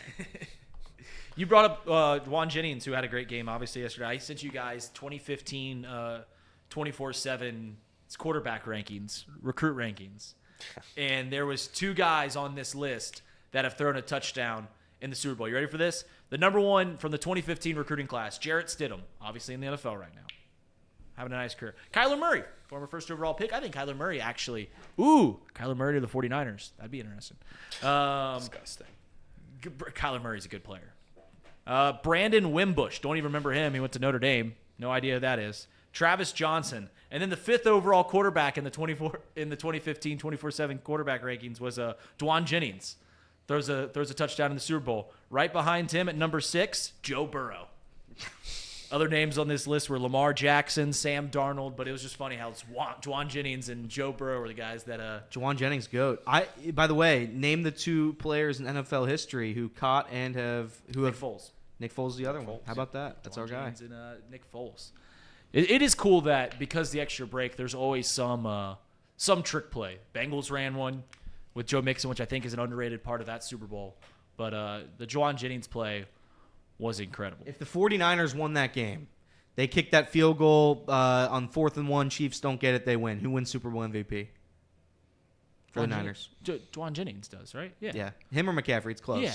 S1: You brought up Juan Jennings, who had a great game, obviously, yesterday. I sent you guys 2015 24/7 quarterback rankings, recruit rankings. And there was 2 guys on this list that have thrown a touchdown in the Super Bowl. You ready for this? The number 1 from the 2015 recruiting class, Jarrett Stidham, obviously in the NFL right now. Having a nice career. Kyler Murray, former first overall pick. I think Kyler Murray actually. Kyler Murray to the 49ers. That'd be interesting.
S3: Disgusting.
S1: Kyler Murray's a good player. Brandon Wimbush. Don't even remember him. He went to Notre Dame. No idea who that is. Travis Johnson. And then the 5th overall quarterback in the 2015 24/7 quarterback rankings was Dwan Jennings. Throws a touchdown in the Super Bowl. Right behind him at number 6, Joe Burrow. Other names on this list were Lamar Jackson, Sam Darnold, but it was just funny how Dwan Jennings and Joe Burrow were the guys that
S2: Juwan Jennings, GOAT. By the way, name the 2 players in NFL history who caught and have
S1: Nick Foles.
S2: Nick Foles, the other one. How about that? That's
S1: Dwan
S2: our guy.
S1: Jennings and Nick Foles. It is cool that because the extra break, there's always some trick play. Bengals ran one with Joe Mixon, which I think is an underrated part of that Super Bowl. But the Juwan Jennings play was incredible.
S2: If the 49ers won that game, they kicked that field goal on 4th and 1. Chiefs don't get it, they win. Who wins Super Bowl MVP? For the Niners.
S1: Juwan Jennings does, right?
S2: Yeah. Him or McCaffrey, it's close.
S1: Yeah.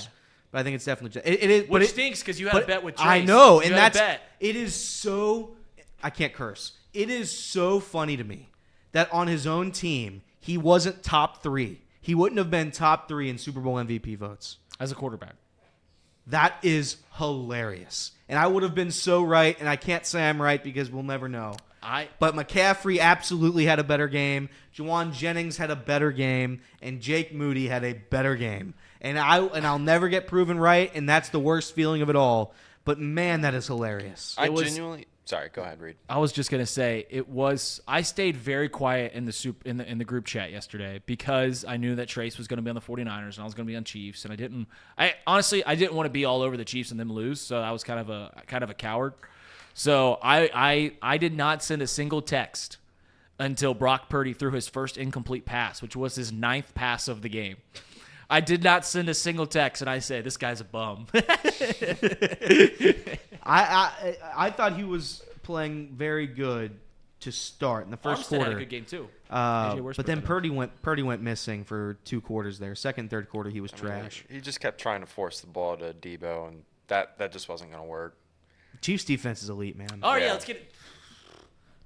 S2: But I think it's definitely it is.
S1: Which stinks because you had a bet with Trace.
S2: I know,
S1: You
S2: and
S1: had a
S2: that's
S1: bet.
S2: it is so. I can't curse. It is so funny to me that on his own team he wasn't top 3. He wouldn't have been top 3 in Super Bowl MVP votes
S1: as a quarterback.
S2: That is hilarious, and I would have been so right. And I can't say I'm right because we'll never know. But McCaffrey absolutely had a better game. Juwan Jennings had a better game, and Jake Moody had a better game. And I'll never get proven right, and that's the worst feeling of it all. But man, that is hilarious.
S3: Sorry, go ahead, Reed.
S1: I was just gonna say I stayed very quiet in the group chat yesterday because I knew that Trace was gonna be on the 49ers and I was gonna be on Chiefs, and I honestly didn't want to be all over the Chiefs and them lose, so I was kind of a coward. So I did not send a single text until Brock Purdy threw his first incomplete pass, which was his 9th pass of the game. I did not send a single text, and I say, this guy's a bum.
S2: I thought he was playing very good to start in the first quarter.
S1: Had a good game too.
S2: But then Purdy went missing for 2 quarters there. Second, third quarter, he was trash.
S3: He just kept trying to force the ball to Debo, and that just wasn't going to work.
S2: Chiefs defense is elite, man.
S1: Oh yeah, let's get it.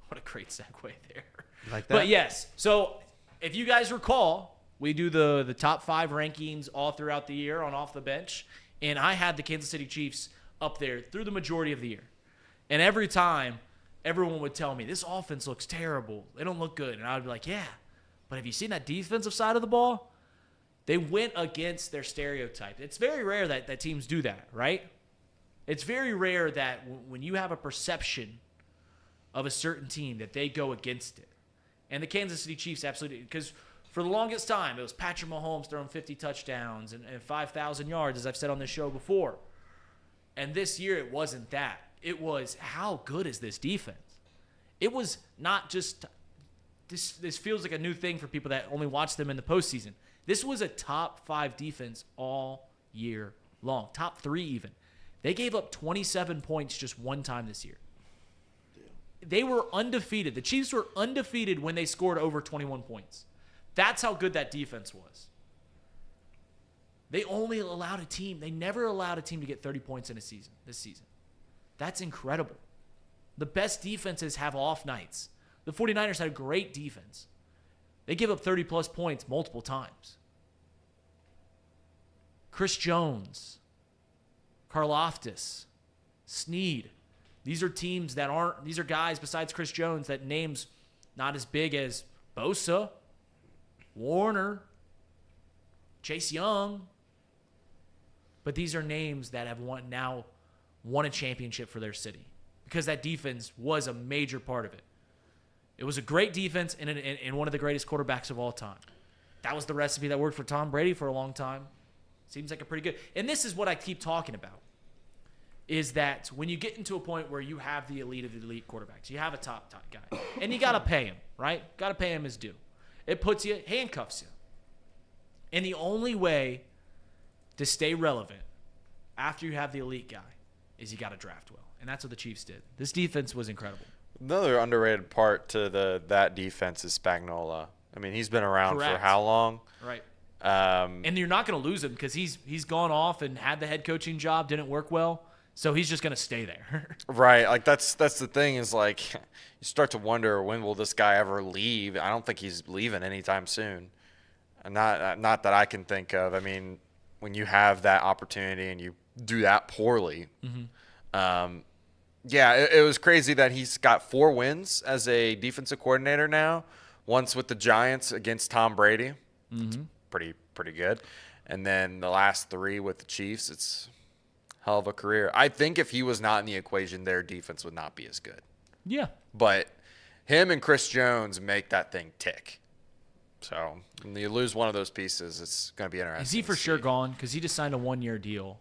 S1: What a great segue there.
S2: Like that?
S1: But yes, so if you guys recall, we do the top 5 rankings all throughout the year on Off the Bench, and I had the Kansas City Chiefs up there through the majority of the year. And every time, everyone would tell me, this offense looks terrible. They don't look good. And I would be like, yeah, but have you seen that defensive side of the ball? They went against their stereotype. It's very rare that teams do that, right? It's very rare that when you have a perception of a certain team that they go against it. And the Kansas City Chiefs absolutely, because for the longest time, it was Patrick Mahomes throwing 50 touchdowns and 5,000 yards, as I've said on this show before. And this year, it wasn't that. It was, how good is this defense? It was not just, this feels like a new thing for people that only watch them in the postseason. This was a top 5 defense all year long. Top 3 even. They gave up 27 points just one time this year. They were undefeated. The Chiefs were undefeated when they scored over 21 points. That's how good that defense was. They never allowed a team to get 30 points in a season this season. That's incredible. The best defenses have off nights. The 49ers had a great defense. They give up 30-plus points multiple times. Chris Jones, Karlaftis, Snead. These are teams these are guys besides Chris Jones that names not as big as Bosa, Warner, Chase Young. But these are names that have won a championship for their city because that defense was a major part of it. It was a great defense and one of the greatest quarterbacks of all time. That was the recipe that worked for Tom Brady for a long time. Seems like a pretty good. And this is what I keep talking about, is that when you get into a point where you have the elite of the elite quarterbacks, you have a top guy, and you got to pay him, right? Got to pay him his due. It handcuffs you. And the only way to stay relevant after you have the elite guy is you got to draft well. And that's what the Chiefs did. This defense was incredible.
S3: Another underrated part to that defense is Spagnuolo. I mean, he's been around
S1: Correct.
S3: for how long?
S1: Right. And you're not going to lose him because he's gone off and had the head coaching job, didn't work well. So he's just going to stay there.
S3: Right. Like that's the thing is like you start to wonder, when will this guy ever leave? I don't think he's leaving anytime soon. Not that I can think of. I mean, when you have that opportunity and you do that poorly, yeah, it was crazy that he's got 4 wins as a defensive coordinator now. Once with the Giants against Tom Brady. It's pretty good. And then the last 3 with the Chiefs. It's hell of a career. I think if he was not in the equation, their defense would not be as good.
S1: Yeah.
S3: But him and Chris Jones make that thing tick. So when you lose one of those pieces, it's going to be interesting.
S1: Is he for sure gone? Because he just signed a 1-year deal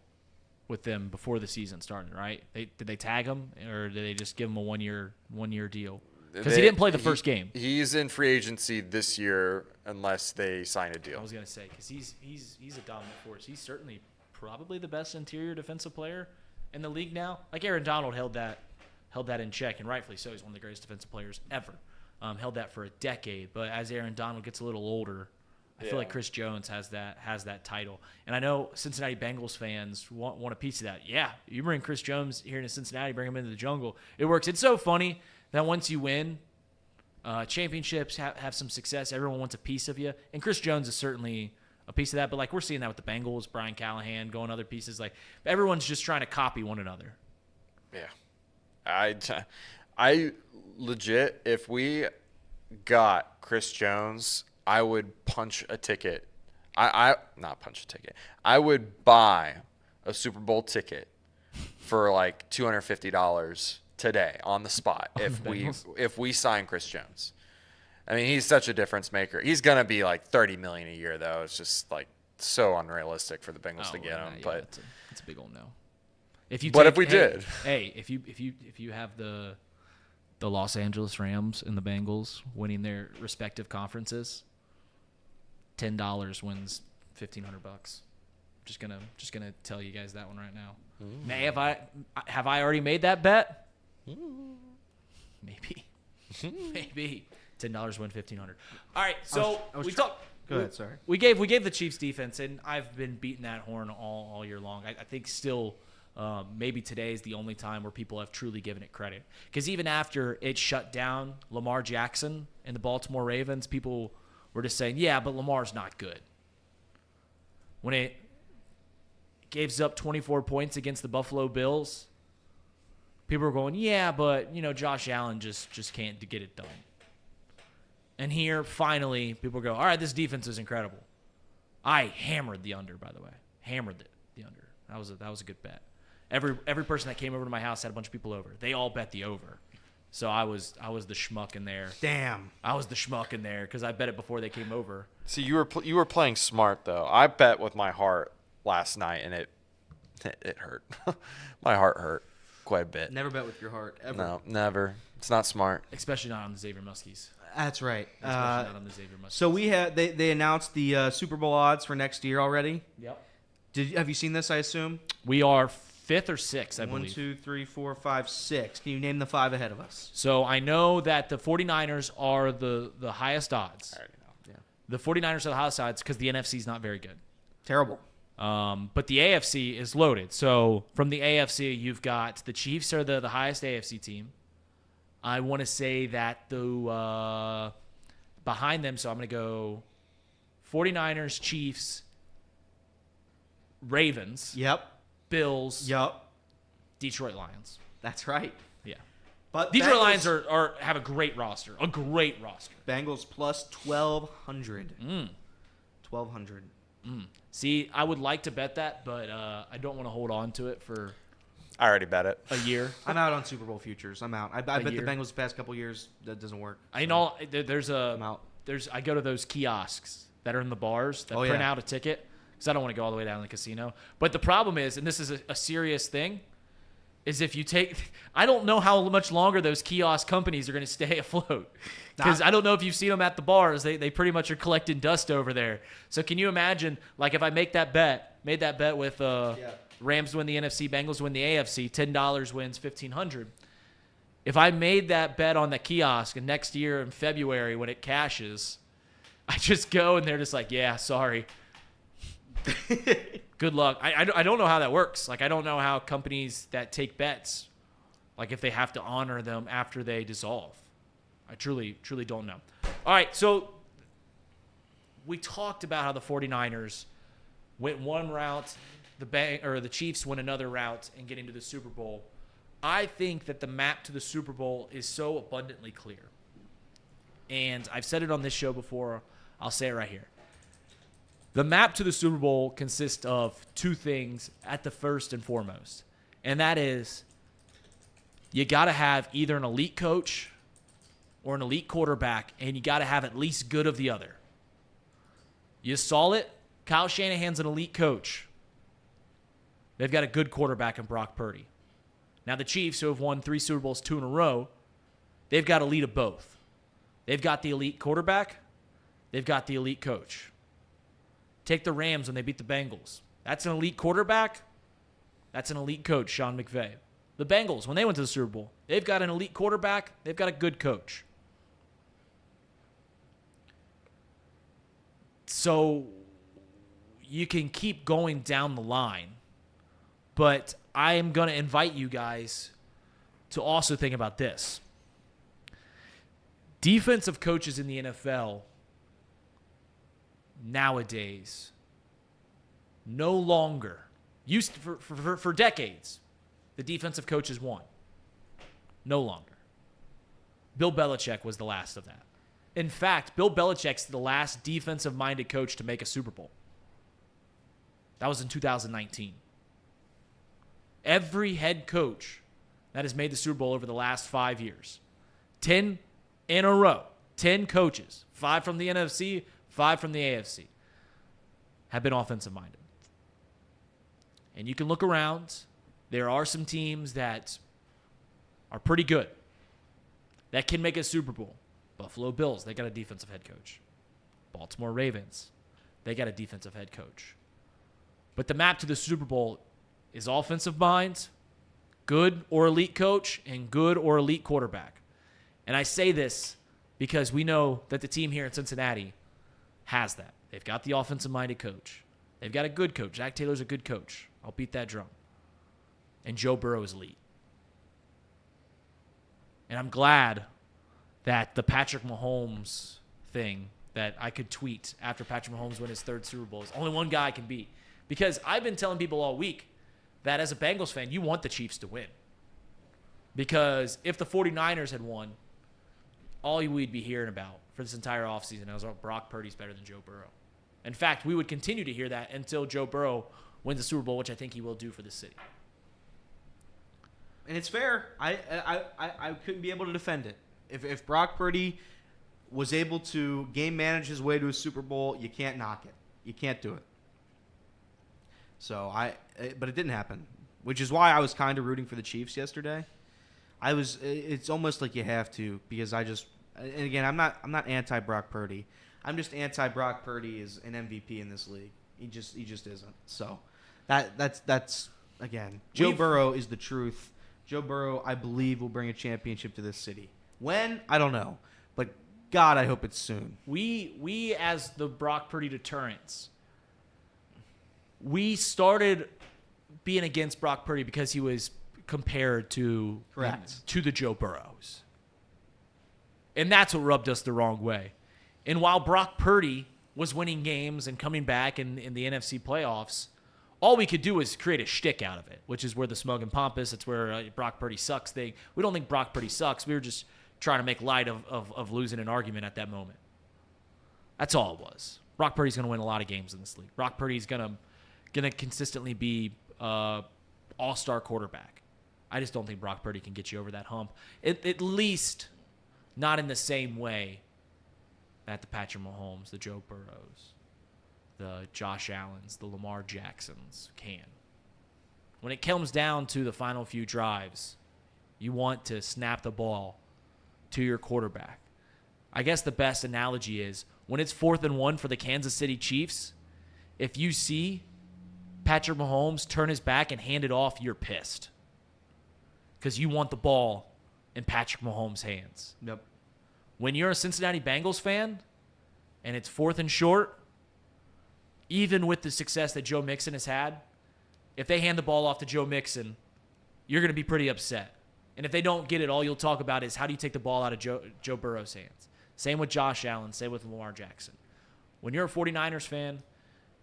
S1: with them before the season started, right? Did they tag him, or did they just give him a 1-year deal? Because he didn't play the first game.
S3: He's in free agency this year unless they sign a deal.
S1: I was going to say, because he's a dominant force. He's certainly probably the best interior defensive player in the league now. Like Aaron Donald held that in check, and rightfully so. He's one of the greatest defensive players ever. Held that for a decade. But as Aaron Donald gets a little older, I feel like Chris Jones has that title. And I know Cincinnati Bengals fans want a piece of that. Yeah, you bring Chris Jones here to Cincinnati, bring him into the jungle. It works. It's so funny that once you win championships, have some success, everyone wants a piece of you. And Chris Jones is certainly a piece of that. But, like, we're seeing that with the Bengals, Brian Callahan going other pieces. Like, everyone's just trying to copy one another.
S3: Yeah. I legit, if we got Chris Jones, I would punch a ticket. Not punch a ticket. I would buy a Super Bowl ticket for like $250 today on the spot if we sign Chris Jones. I mean, he's such a difference maker. He's gonna be like $30 million a year though. It's just like so unrealistic for the Bengals to get him.
S1: Yeah,
S3: But
S1: it's a big old no. If you have the Los Angeles Rams and the Bengals winning their respective conferences, $10 wins $1,500. Just gonna tell you guys that one right now. Have I already made that bet? Maybe. $10 win $1,500. All right, so we talked.
S2: Go ahead. Sorry.
S1: We gave the Chiefs defense, and I've been beating that horn all year long. I think still. Maybe today is the only time where people have truly given it credit. Because even after it shut down Lamar Jackson and the Baltimore Ravens, people were just saying, yeah, but Lamar's not good. When it gives up 24 points against the Buffalo Bills, people were going, yeah, but, Josh Allen just can't get it done. And here, finally, people go, all right, this defense is incredible. I hammered the under, by the way. The under. That was a good bet. Every person that came over to my house had a bunch of people over. They all bet the over. So I was the schmuck in there.
S2: Damn.
S1: I was the schmuck in there because I bet it before they came over.
S3: see, you were playing smart though. I bet with my heart last night, and it hurt. My heart hurt quite a bit.
S2: Never bet with your heart ever.
S3: No, never. It's not smart.
S1: Especially not on the Xavier Muskies.
S2: That's right.
S1: Especially not on the Xavier Muskies.
S2: So they announced the Super Bowl odds for next year already.
S1: Yep.
S2: Have you seen this? I assume.
S1: We are 5th or 6th, I believe.
S2: 1, 2, 3, 4, 5, 6. Can you name the 5 ahead of us?
S1: So I know that the 49ers are the highest odds.
S3: I already know.
S2: Yeah.
S1: The 49ers are the highest odds because the NFC is not very good.
S2: Terrible.
S1: But the AFC is loaded. So from the AFC, you've got the Chiefs are the highest AFC team. I want to say that behind them, so I'm going to go 49ers, Chiefs, Ravens.
S2: Yep.
S1: Bills.
S2: Yep.
S1: Detroit Lions.
S2: That's right.
S1: Yeah.
S2: But
S1: Detroit Lions have a great roster. A great roster.
S2: Bengals plus 1,200. 1,200.
S1: See, I would like to bet that, but I don't want to hold on to it for
S3: I already bet it.
S1: a year.
S2: I'm out on Super Bowl futures. I'm out. I bet
S1: year?
S2: the Bengals the past couple years that doesn't work.
S1: I know there's
S2: I'm out.
S1: I go to those kiosks that are in the bars that print out a ticket because I don't want to go all the way down to the casino. But the problem is, and this is a serious thing, is if you take – I don't know how much longer those kiosk companies are going to stay afloat because I don't know if you've seen them at the bars. They pretty much are collecting dust over there. So can you imagine, like if I made that bet with Rams win the NFC, Bengals win the AFC, $10 wins $1,500. If I made that bet on the kiosk and next year in February when it cashes, I just go and they're just like, yeah, sorry. Good luck. I don't know how that works. Like, I don't know how companies that take bets, like if they have to honor them after they dissolve. I truly don't know. All right, so we talked about how the 49ers went one route, the Chiefs went another route and get into the Super Bowl. I think that the map to the Super Bowl is so abundantly clear. And I've said it on this show before. I'll say it right here. The map to the Super Bowl consists of two things at the first and foremost. And that is you got to have either an elite coach or an elite quarterback, and you got to have at least good of the other. You saw it. Kyle Shanahan's an elite coach. They've got a good quarterback in Brock Purdy. Now, the Chiefs, who have won 3 Super Bowls, 2 in a row, they've got elite of both. They've got the elite quarterback. They've got the elite coach. Take the Rams when they beat the Bengals. That's an elite quarterback. That's an elite coach, Sean McVay. The Bengals, when they went to the Super Bowl, they've got an elite quarterback. They've got a good coach. So you can keep going down the line, but I am going to invite you guys to also think about this. Defensive coaches in the NFL nowadays no longer used to, for decades, the defensive coaches won. No longer. Bill Belichick was the last of that. In fact, Bill Belichick's the last defensive-minded coach to make a Super Bowl. That was in 2019. Every head coach that has made the Super Bowl over the last 5 years, 10 in a row, 10 coaches, 5 from the NFC, 5 from the AFC, have been offensive-minded. And you can look around. There are some teams that are pretty good that can make a Super Bowl. Buffalo Bills, they got a defensive head coach. Baltimore Ravens, they got a defensive head coach. But the map to the Super Bowl is offensive mind, good or elite coach, and good or elite quarterback. And I say this because we know that the team here in Cincinnati has that. They've got the offensive-minded coach. They've got a good coach. Zach Taylor's a good coach. I'll beat that drum. And Joe Burrow is elite. And I'm glad that the Patrick Mahomes thing that I could tweet after Patrick Mahomes won his 3rd Super Bowl is only one guy can beat. Because I've been telling people all week that as a Bengals fan, you want the Chiefs to win. Because if the 49ers had won, all we'd be hearing about for this entire offseason was, oh, Brock Purdy's better than Joe Burrow. In fact, we would continue to hear that until Joe Burrow wins the Super Bowl, which I think he will do for the city.
S2: And it's fair. I couldn't be able to defend it. If Brock Purdy was able to game manage his way to a Super Bowl, you can't knock it. You can't do it. So but it didn't happen, which is why I was kind of rooting for the Chiefs yesterday. It's almost like you have to, because and again, I'm not anti Brock Purdy. I'm just anti Brock Purdy as an MVP in this league. He just isn't. So that's again, Joe Burrow is the truth. Joe Burrow, I believe, will bring a championship to this city. When? I don't know. But God, I hope it's soon.
S1: We as the Brock Purdy deterrents, we started being against Brock Purdy because he was compared to the Joe Burrows. And that's what rubbed us the wrong way. And while Brock Purdy was winning games and coming back in the NFC playoffs, all we could do was create a shtick out of it, which is where the smug and pompous, it's where Brock Purdy sucks thing. We don't think Brock Purdy sucks. We were just trying to make light of losing an argument at that moment. That's all it was. Brock Purdy's going to win a lot of games in this league. Brock Purdy's going to consistently be all-star quarterback. I just don't think Brock Purdy can get you over that hump, at least not in the same way that the Patrick Mahomes, the Joe Burrows, the Josh Allens, the Lamar Jacksons can. when it comes down to the final few drives, you want to snap the ball to your quarterback. I guess the best analogy is when it's 4th and 1 for the Kansas City Chiefs, if you see Patrick Mahomes turn his back and hand it off, you're pissed. Because you want the ball in Patrick Mahomes' hands.
S2: Yep.
S1: When you're a Cincinnati Bengals fan and it's 4th and short, even with the success that Joe Mixon has had, if they hand the ball off to Joe Mixon, you're going to be pretty upset. And if they don't get it, all you'll talk about is how do you take the ball out of Joe Burrow's hands. Same with Josh Allen, same with Lamar Jackson. When you're a 49ers fan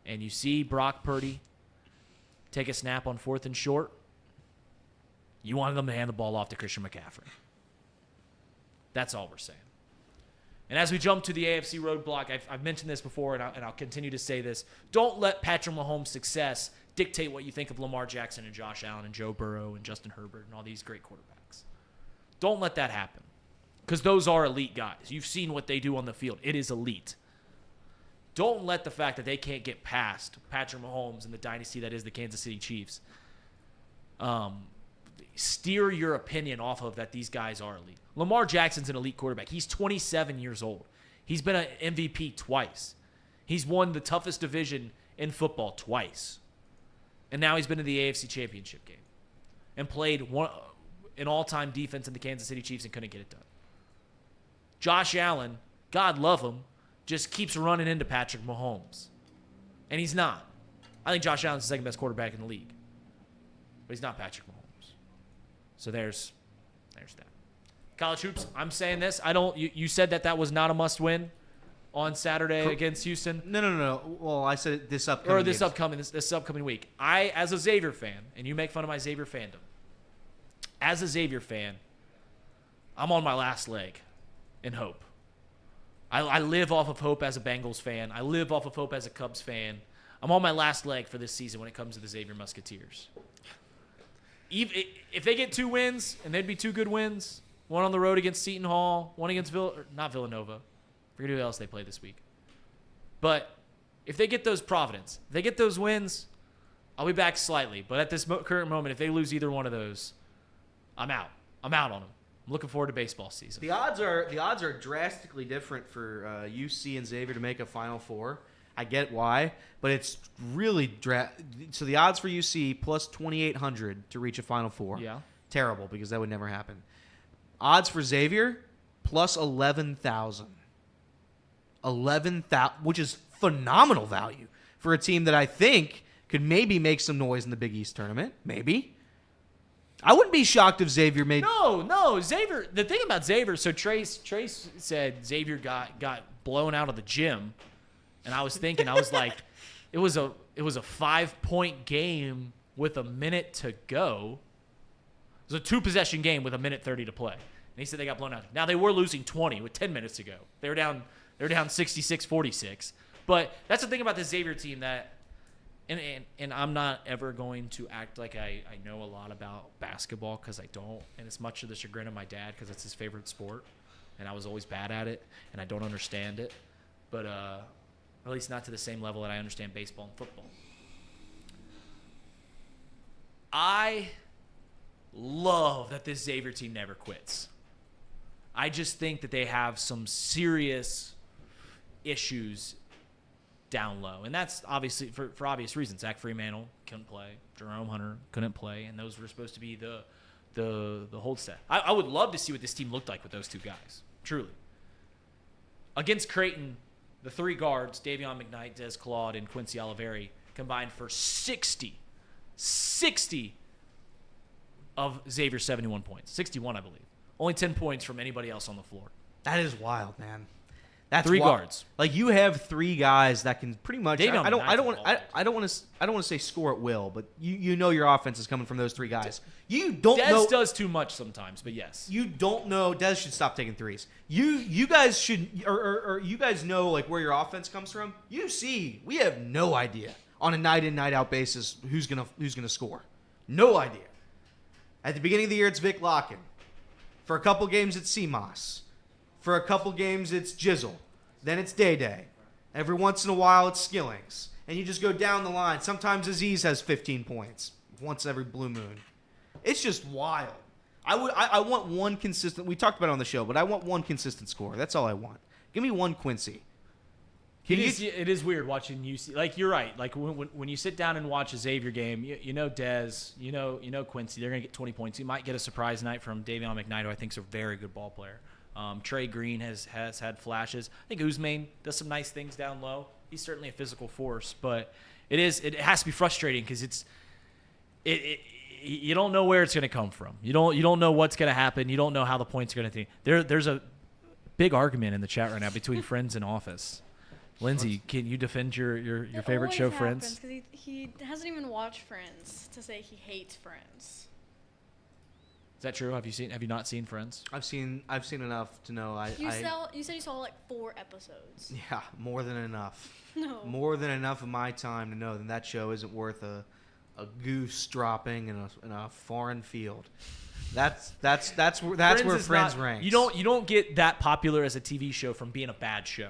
S1: and you see Brock Purdy take a snap on 4th and short, you want them to hand the ball off to Christian McCaffrey. That's all we're saying. And as we jump to the AFC roadblock, I've mentioned this before, and I'll continue to say this. Don't let Patrick Mahomes' success dictate what you think of Lamar Jackson and Josh Allen and Joe Burrow and Justin Herbert and all these great quarterbacks. Don't let that happen, because those are elite guys. You've seen what they do on the field. It is elite. Don't let the fact that they can't get past Patrick Mahomes and the dynasty that is the Kansas City Chiefs steer your opinion off of that these guys are elite. Lamar Jackson's an elite quarterback. He's 27 years old. He's been an MVP twice. He's won the toughest division in football twice. And now he's been in the AFC Championship game and played an all-time defense in the Kansas City Chiefs and couldn't get it done. Josh Allen, God love him, just keeps running into Patrick Mahomes. And he's not. I think Josh Allen's the second best quarterback in the league. But he's not Patrick Mahomes. So there's that. College hoops, I'm saying this. You said that was not a must-win on Saturday against Houston.
S2: No. Well, I said this
S1: upcoming week. I, as a Xavier fan, and you make fun of my Xavier fandom, as a Xavier fan, I'm on my last leg in hope. I live off of hope as a Bengals fan. I live off of hope as a Cubs fan. I'm on my last leg for this season when it comes to the Xavier Musketeers. If they get 2 wins, and they'd be 2 good wins, one on the road against Seton Hall, one against not Villanova. Forget who else they play this week. But if they get those Providence, if they get those wins, I'll be back slightly. But at this current moment, if they lose either one of those, I'm out. I'm out on them. I'm looking forward to baseball season.
S2: The odds are drastically different for UC and Xavier to make a Final Four. I get why, but it's really so the odds for UC plus 2,800 to reach a Final Four.
S1: Yeah.
S2: Terrible, because that would never happen. Odds for Xavier plus 11,000. 11,000, which is phenomenal value for a team that I think could maybe make some noise in the Big East tournament. Maybe. I wouldn't be shocked if Xavier made.
S1: No, Xavier. The thing about Xavier, so Trace said Xavier got blown out of the gym. And I was thinking, I was like, it was a 5-point game with a minute to go. It was a 2-possession game with a minute 30 to play. And he said they got blown out. Now they were losing 20 with 10 minutes to go. They were down 66-46. But that's the thing about the Xavier team that, and I'm not ever going to act like I know a lot about basketball, because I don't. And it's much to the chagrin of my dad, because it's his favorite sport. And I was always bad at it, and I don't understand it. But at least not to the same level that I understand baseball and football. I love that this Xavier team never quits. I just think that they have some serious issues down low. And that's obviously for obvious reasons. Zach Freemantle couldn't play. Jerome Hunter couldn't play. And those were supposed to be the hold set. I would love to see what this team looked like with those 2 guys. Truly. Against Creighton, the 3 guards, Davion McKnight, Des Claude, and Quincy Oliveri, combined for 60 of Xavier's 71 points. 61, I believe. Only 10 points from anybody else on the floor.
S2: That is wild, man. That's
S1: 3 guards.
S2: Like, you have 3 guys that can pretty much.
S1: Davion
S2: I don't want to say score at will, but you know your offense is coming from those 3 guys. You don't know.
S1: Des does too much sometimes, but yes.
S2: You don't know. Des should stop taking threes. You guys should, or you guys know, like, where your offense comes from. You see, we have no idea on a night in, night out basis who's gonna score. No idea. At the beginning of the year, it's Vic Locken. For a couple games, it's CMOS. For a couple games, it's Jizzle. Then it's Day Day. Every once in a while, it's Skillings. And you just go down the line. Sometimes Aziz has 15 points. once every blue moon. It's just wild. I want one consistent. We talked about it on the show, but I want one consistent score. That's all I want. Give me one Quincy.
S1: It is weird watching UC. Like, you're right. Like, when you sit down and watch a Xavier game, you know Dez, you know Quincy. They're going to get 20 points. You might get a surprise night from Davion McKnight, who I think is a very good ball player. Trey Green has had flashes. I think Usmain does some nice things down low. He's certainly a physical force, but it has to be frustrating because you don't know where it's going to come from. You don't know what's going to happen. You don't know how the points are going to. There's a big argument in the chat right now between Friends and Office. Lindsay, can you defend your favorite show, Friends?
S4: Because he hasn't even watched Friends to say he hates Friends.
S1: Is that true? Have you not seen Friends?
S2: I've seen enough to know.
S4: You said you saw like 4 episodes.
S2: Yeah, more than enough.
S4: No.
S2: More than enough of my time to know that show isn't worth a goose dropping in a foreign field. That's where Friends ranks.
S1: You don't get that popular as a TV show from being a bad show.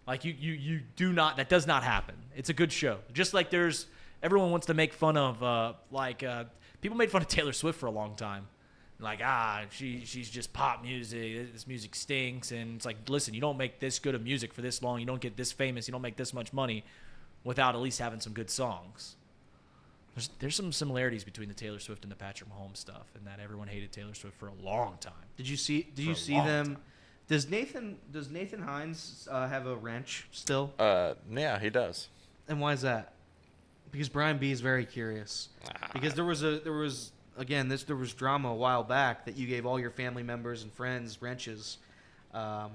S1: Like you do not. That does not happen. It's a good show. Just like everyone wants to make fun of people made fun of Taylor Swift for a long time. Like, she's just pop music. This music stinks. And it's like, listen, you don't make this good of music for this long. You don't get this famous. You don't make this much money without at least having some good songs. There's some similarities between the Taylor Swift and the Patrick Mahomes stuff, and that everyone hated Taylor Swift for a long time.
S2: Did you see them? Time. Does Nathan Hines have a wrench still?
S3: Yeah, he does.
S2: And why is that? Because Brian B is very curious. Because there was drama a while back that you gave all your family members and friends wrenches. But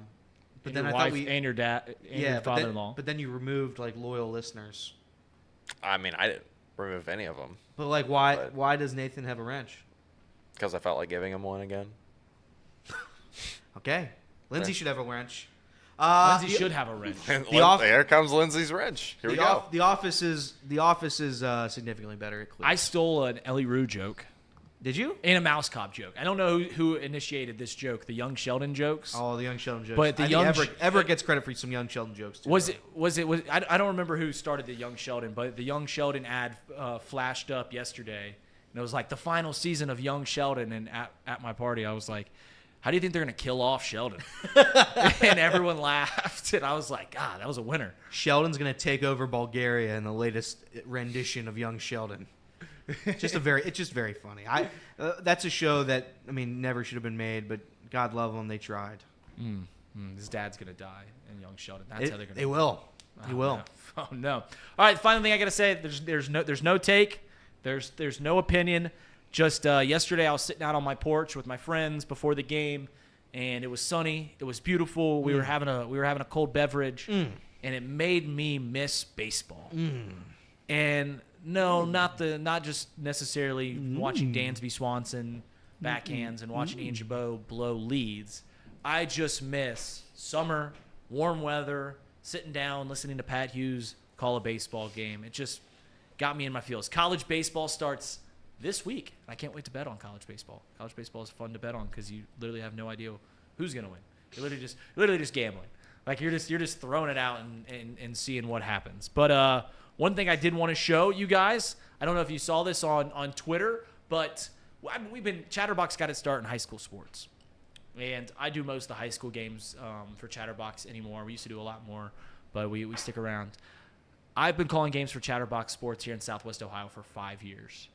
S1: and
S2: then
S1: your
S2: I
S1: wife
S2: thought
S1: and your dad and your father-in-law.
S2: But then you removed like loyal listeners.
S3: I mean, I didn't remove any of them.
S2: But like, why does Nathan have a wrench?
S3: Because I felt like giving him one again.
S2: Okay. Lindsay should have a wrench.
S1: Lindsay should have a wrench.
S3: Here comes Lindsay's wrench. Here we go.
S2: The Office is significantly better at clues.
S1: I stole an Ellie Rue joke.
S2: Did you?
S1: And a Mouse Cop joke. I don't know who initiated this joke, the Young Sheldon jokes.
S2: Oh, the Young Sheldon jokes.
S1: But
S2: Everett gets credit for some Young Sheldon jokes too.
S1: I don't remember who started the Young Sheldon, but the Young Sheldon ad flashed up yesterday, and it was like the final season of Young Sheldon. And at my party, I was like, how do you think they're going to kill off Sheldon? And everyone laughed, and I was like, God, that was a winner.
S2: Sheldon's going to take over Bulgaria in the latest rendition of Young Sheldon. It's just very funny. That's a show that, I mean, never should have been made, but God love them, they tried.
S1: His dad's going to die in Young Sheldon. That's how they're going to.
S2: They will. He will.
S1: No. Oh, no. All right, final thing I got to say, there's no take. There's no opinion. Just yesterday, I was sitting out on my porch with my friends before the game, and it was sunny. It was beautiful. We were having a cold beverage, and it made me miss baseball. And no, not just necessarily watching Dansby Swanson backhands and watching Ian Chabot blow leads. I just miss summer, warm weather, sitting down, listening to Pat Hughes call a baseball game. It just got me in my feels. College baseball starts this week. I can't wait to bet on college baseball. College baseball is fun to bet on because you literally have no idea who's going to win. You're literally just gambling. Like you're just throwing it out and seeing what happens. But one thing I did want to show you guys, I don't know if you saw this on Twitter, but Chatterbox got its start in high school sports. And I do most of the high school games for Chatterbox anymore. We used to do a lot more, but we stick around. I've been calling games for Chatterbox Sports here in Southwest Ohio for 5 years.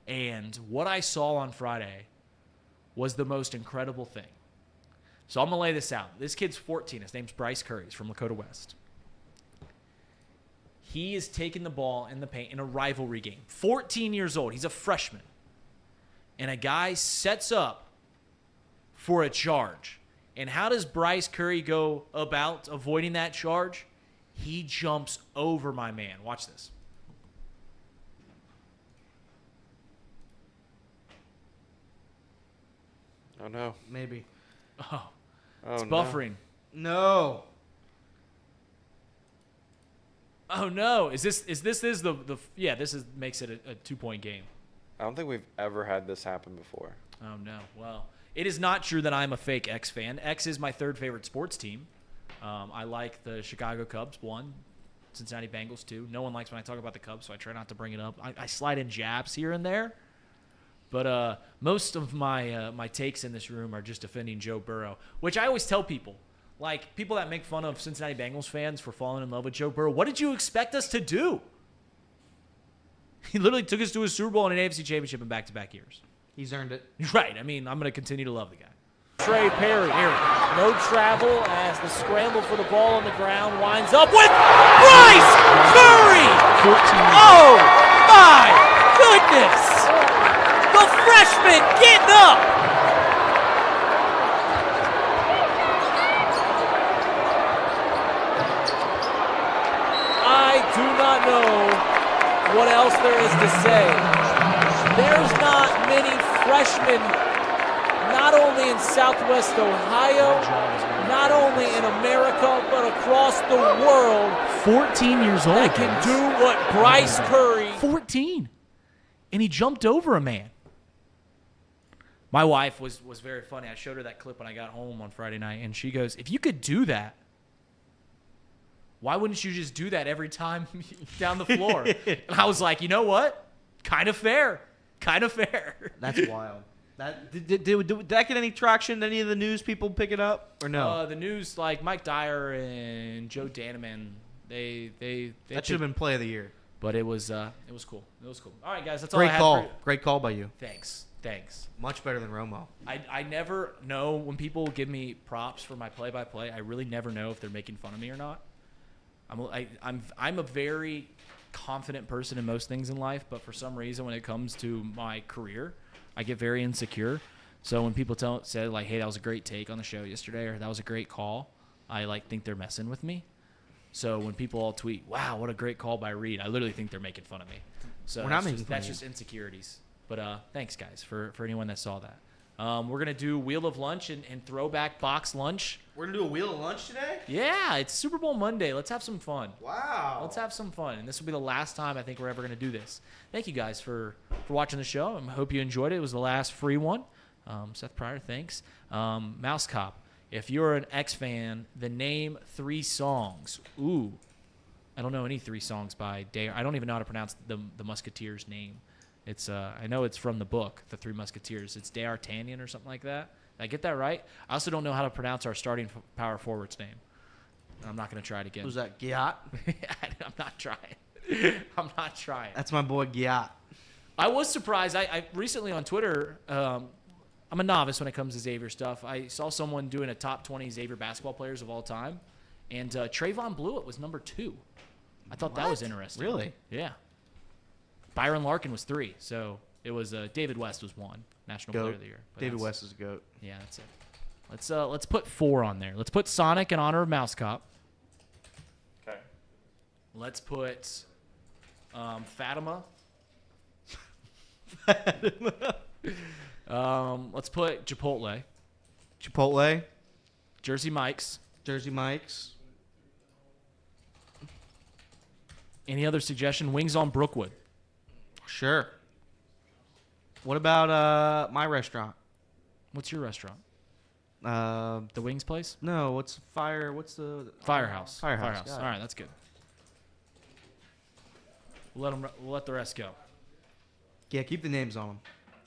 S1: And what I saw on Friday was the most incredible thing. So I'm going to lay this out. This kid's 14. His name's Bryce Curry. He's from Lakota West. He is taking the ball in the paint in a rivalry game. 14 years old. He's a freshman. And a guy sets up for a charge. And how does Bryce Curry go about avoiding that charge? He jumps over my man. Watch this.
S3: Oh, no.
S2: Maybe.
S1: Oh, it's buffering.
S2: No.
S1: Oh no! This makes it a 2-point game.
S3: I don't think we've ever had this happen before.
S1: Oh no! Well, it is not true that I'm a fake X fan. X is my third favorite sports team. I like the Chicago Cubs. 1, Cincinnati Bengals too. No one likes when I talk about the Cubs, so I try not to bring it up. I slide in jabs here and there. But most of my takes in this room are just defending Joe Burrow, which I always tell people. Like, people that make fun of Cincinnati Bengals fans for falling in love with Joe Burrow, what did you expect us to do? He literally took us to a Super Bowl and an AFC Championship in back-to-back years.
S2: He's earned it.
S1: Right. I mean, I'm going to continue to love the guy. Trey Perry here. No travel as the scramble for the ball on the ground winds up with Bryce Curry!
S2: 14.
S1: Oh, my goodness! The freshman getting up! I do not know what else there is to say. There's not many freshmen, not only in Southwest Ohio, not only in America, but across the world,
S2: 14 years old.
S1: that can do what Bryce Curry. 14. And he jumped over a man. My wife was very funny. I showed her that clip when I got home on Friday night, and she goes, if you could do that, why wouldn't you just do that every time down the floor? And I was like, you know what? Kind of fair. Kind of fair.
S2: That's wild. Did that get any traction? Did any of the news people pick it up or no?
S1: The news, like Mike Dyer and Joe Daneman, they
S2: that should have been play of the year.
S1: But it was cool. It was cool. All right, guys, that's all I
S2: Great
S1: had
S2: call.
S1: for you.
S2: Great call by you.
S1: Thanks.
S2: Much better than Romo.
S1: I never know when people give me props for my play-by-play. I really never know if they're making fun of me or not. I'm a very confident person in most things in life, but for some reason when it comes to my career, I get very insecure. So when people say like, "Hey, that was a great take on the show yesterday," or "That was a great call," I think they're messing with me. So when people all tweet, "Wow, what a great call by Reed," I literally think they're making fun of me. So
S2: We're not making fun
S1: that's
S2: of you.
S1: just insecurities. But thanks, guys, for anyone that saw that. We're going to do Wheel of Lunch and throwback box lunch.
S2: We're going to do a wheel of lunch today?
S1: Yeah, it's Super Bowl Monday. Let's have some fun.
S2: Wow.
S1: Let's have some fun. And this will be the last time I think we're ever going to do this. Thank you guys for watching the show. I hope you enjoyed it. It was the last free one. Seth Pryor, thanks. Mouse Cop, if you're an X fan, then name 3 songs. Ooh. I don't know any 3 songs by Dare. I don't even know how to pronounce the Musketeer's name. It's I know it's from the book, The Three Musketeers. It's D'Artagnan or something like that. Did I get that right? I also don't know how to pronounce our starting power forward's name. I'm not going to try it again.
S2: Who's that, Giat?
S1: I'm not trying. I'm not trying.
S2: That's my boy Giat.
S1: I was surprised. I recently on Twitter, I'm a novice when it comes to Xavier stuff. I saw someone doing a top 20 Xavier basketball players of all time, and Trayvon Blewett was number 2. I thought that was interesting.
S2: Really?
S1: Yeah. Byron Larkin was 3, so it was David West was 1, National Player of the Year. But
S2: David West is a GOAT.
S1: Yeah, that's it. Let's put 4 on there. Let's put Sonic in honor of Mouse Cop.
S3: Okay.
S1: Let's put Fatima. Let's put Chipotle.
S2: Chipotle.
S1: Jersey Mike's.
S2: Jersey Mike's.
S1: Any other suggestion? Wings on Brookwood.
S2: Sure. What about my restaurant?
S1: What's your restaurant?
S2: The
S1: Wings place?
S2: No, what's the
S1: Firehouse.
S2: Firehouse.
S1: All right, that's good. We'll let the rest go.
S2: Yeah, keep the names on them.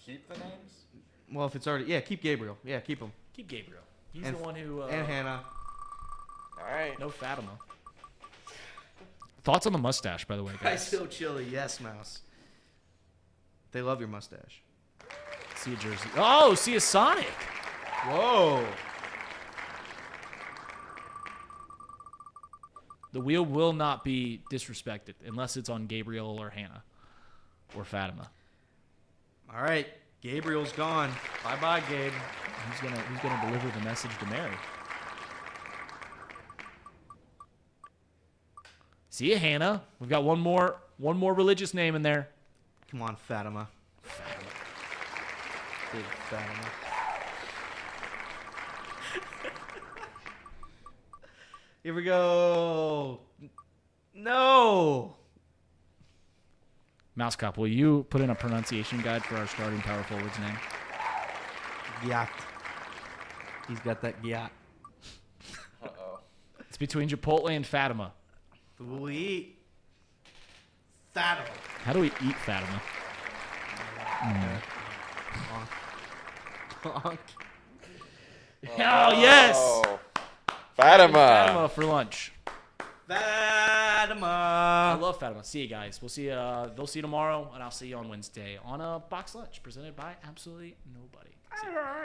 S3: Keep the names?
S2: Well, if it's already keep Gabriel. Yeah, keep him.
S1: Keep Gabriel. He's
S2: And-
S1: the one who
S2: And Hannah.
S3: All right.
S1: no Fatima. Thoughts on the mustache, by the way, guys?
S2: Still chilly. Yes, Mouse. They love your mustache.
S1: See a jersey. Oh, see a Sonic.
S2: Whoa.
S1: The wheel will not be disrespected unless it's on Gabriel or Hannah or Fatima.
S2: All right, Gabriel's gone. Bye, Gabe.
S1: Who's gonna deliver the message to Mary? See ya, Hannah. We've got one more religious name in there.
S2: Come on, Fatima. Big Fatima. Here we go. No.
S1: Mouse Cop, will you put in a pronunciation guide for our starting power forward's name?
S2: Giat. He's got that Giat.
S3: Uh-oh.
S1: It's between Chipotle and Fatima.
S2: Who will we eat? Fatima.
S1: How do we eat Fatima?
S2: Honk.
S1: Oh, yes.
S3: Oh, Fatima.
S1: Fatima for lunch. I
S2: Fatima.
S1: love Fatima. See you guys. We'll see. They'll see you tomorrow, and I'll see you on Wednesday on a box lunch presented by absolutely nobody. See ya.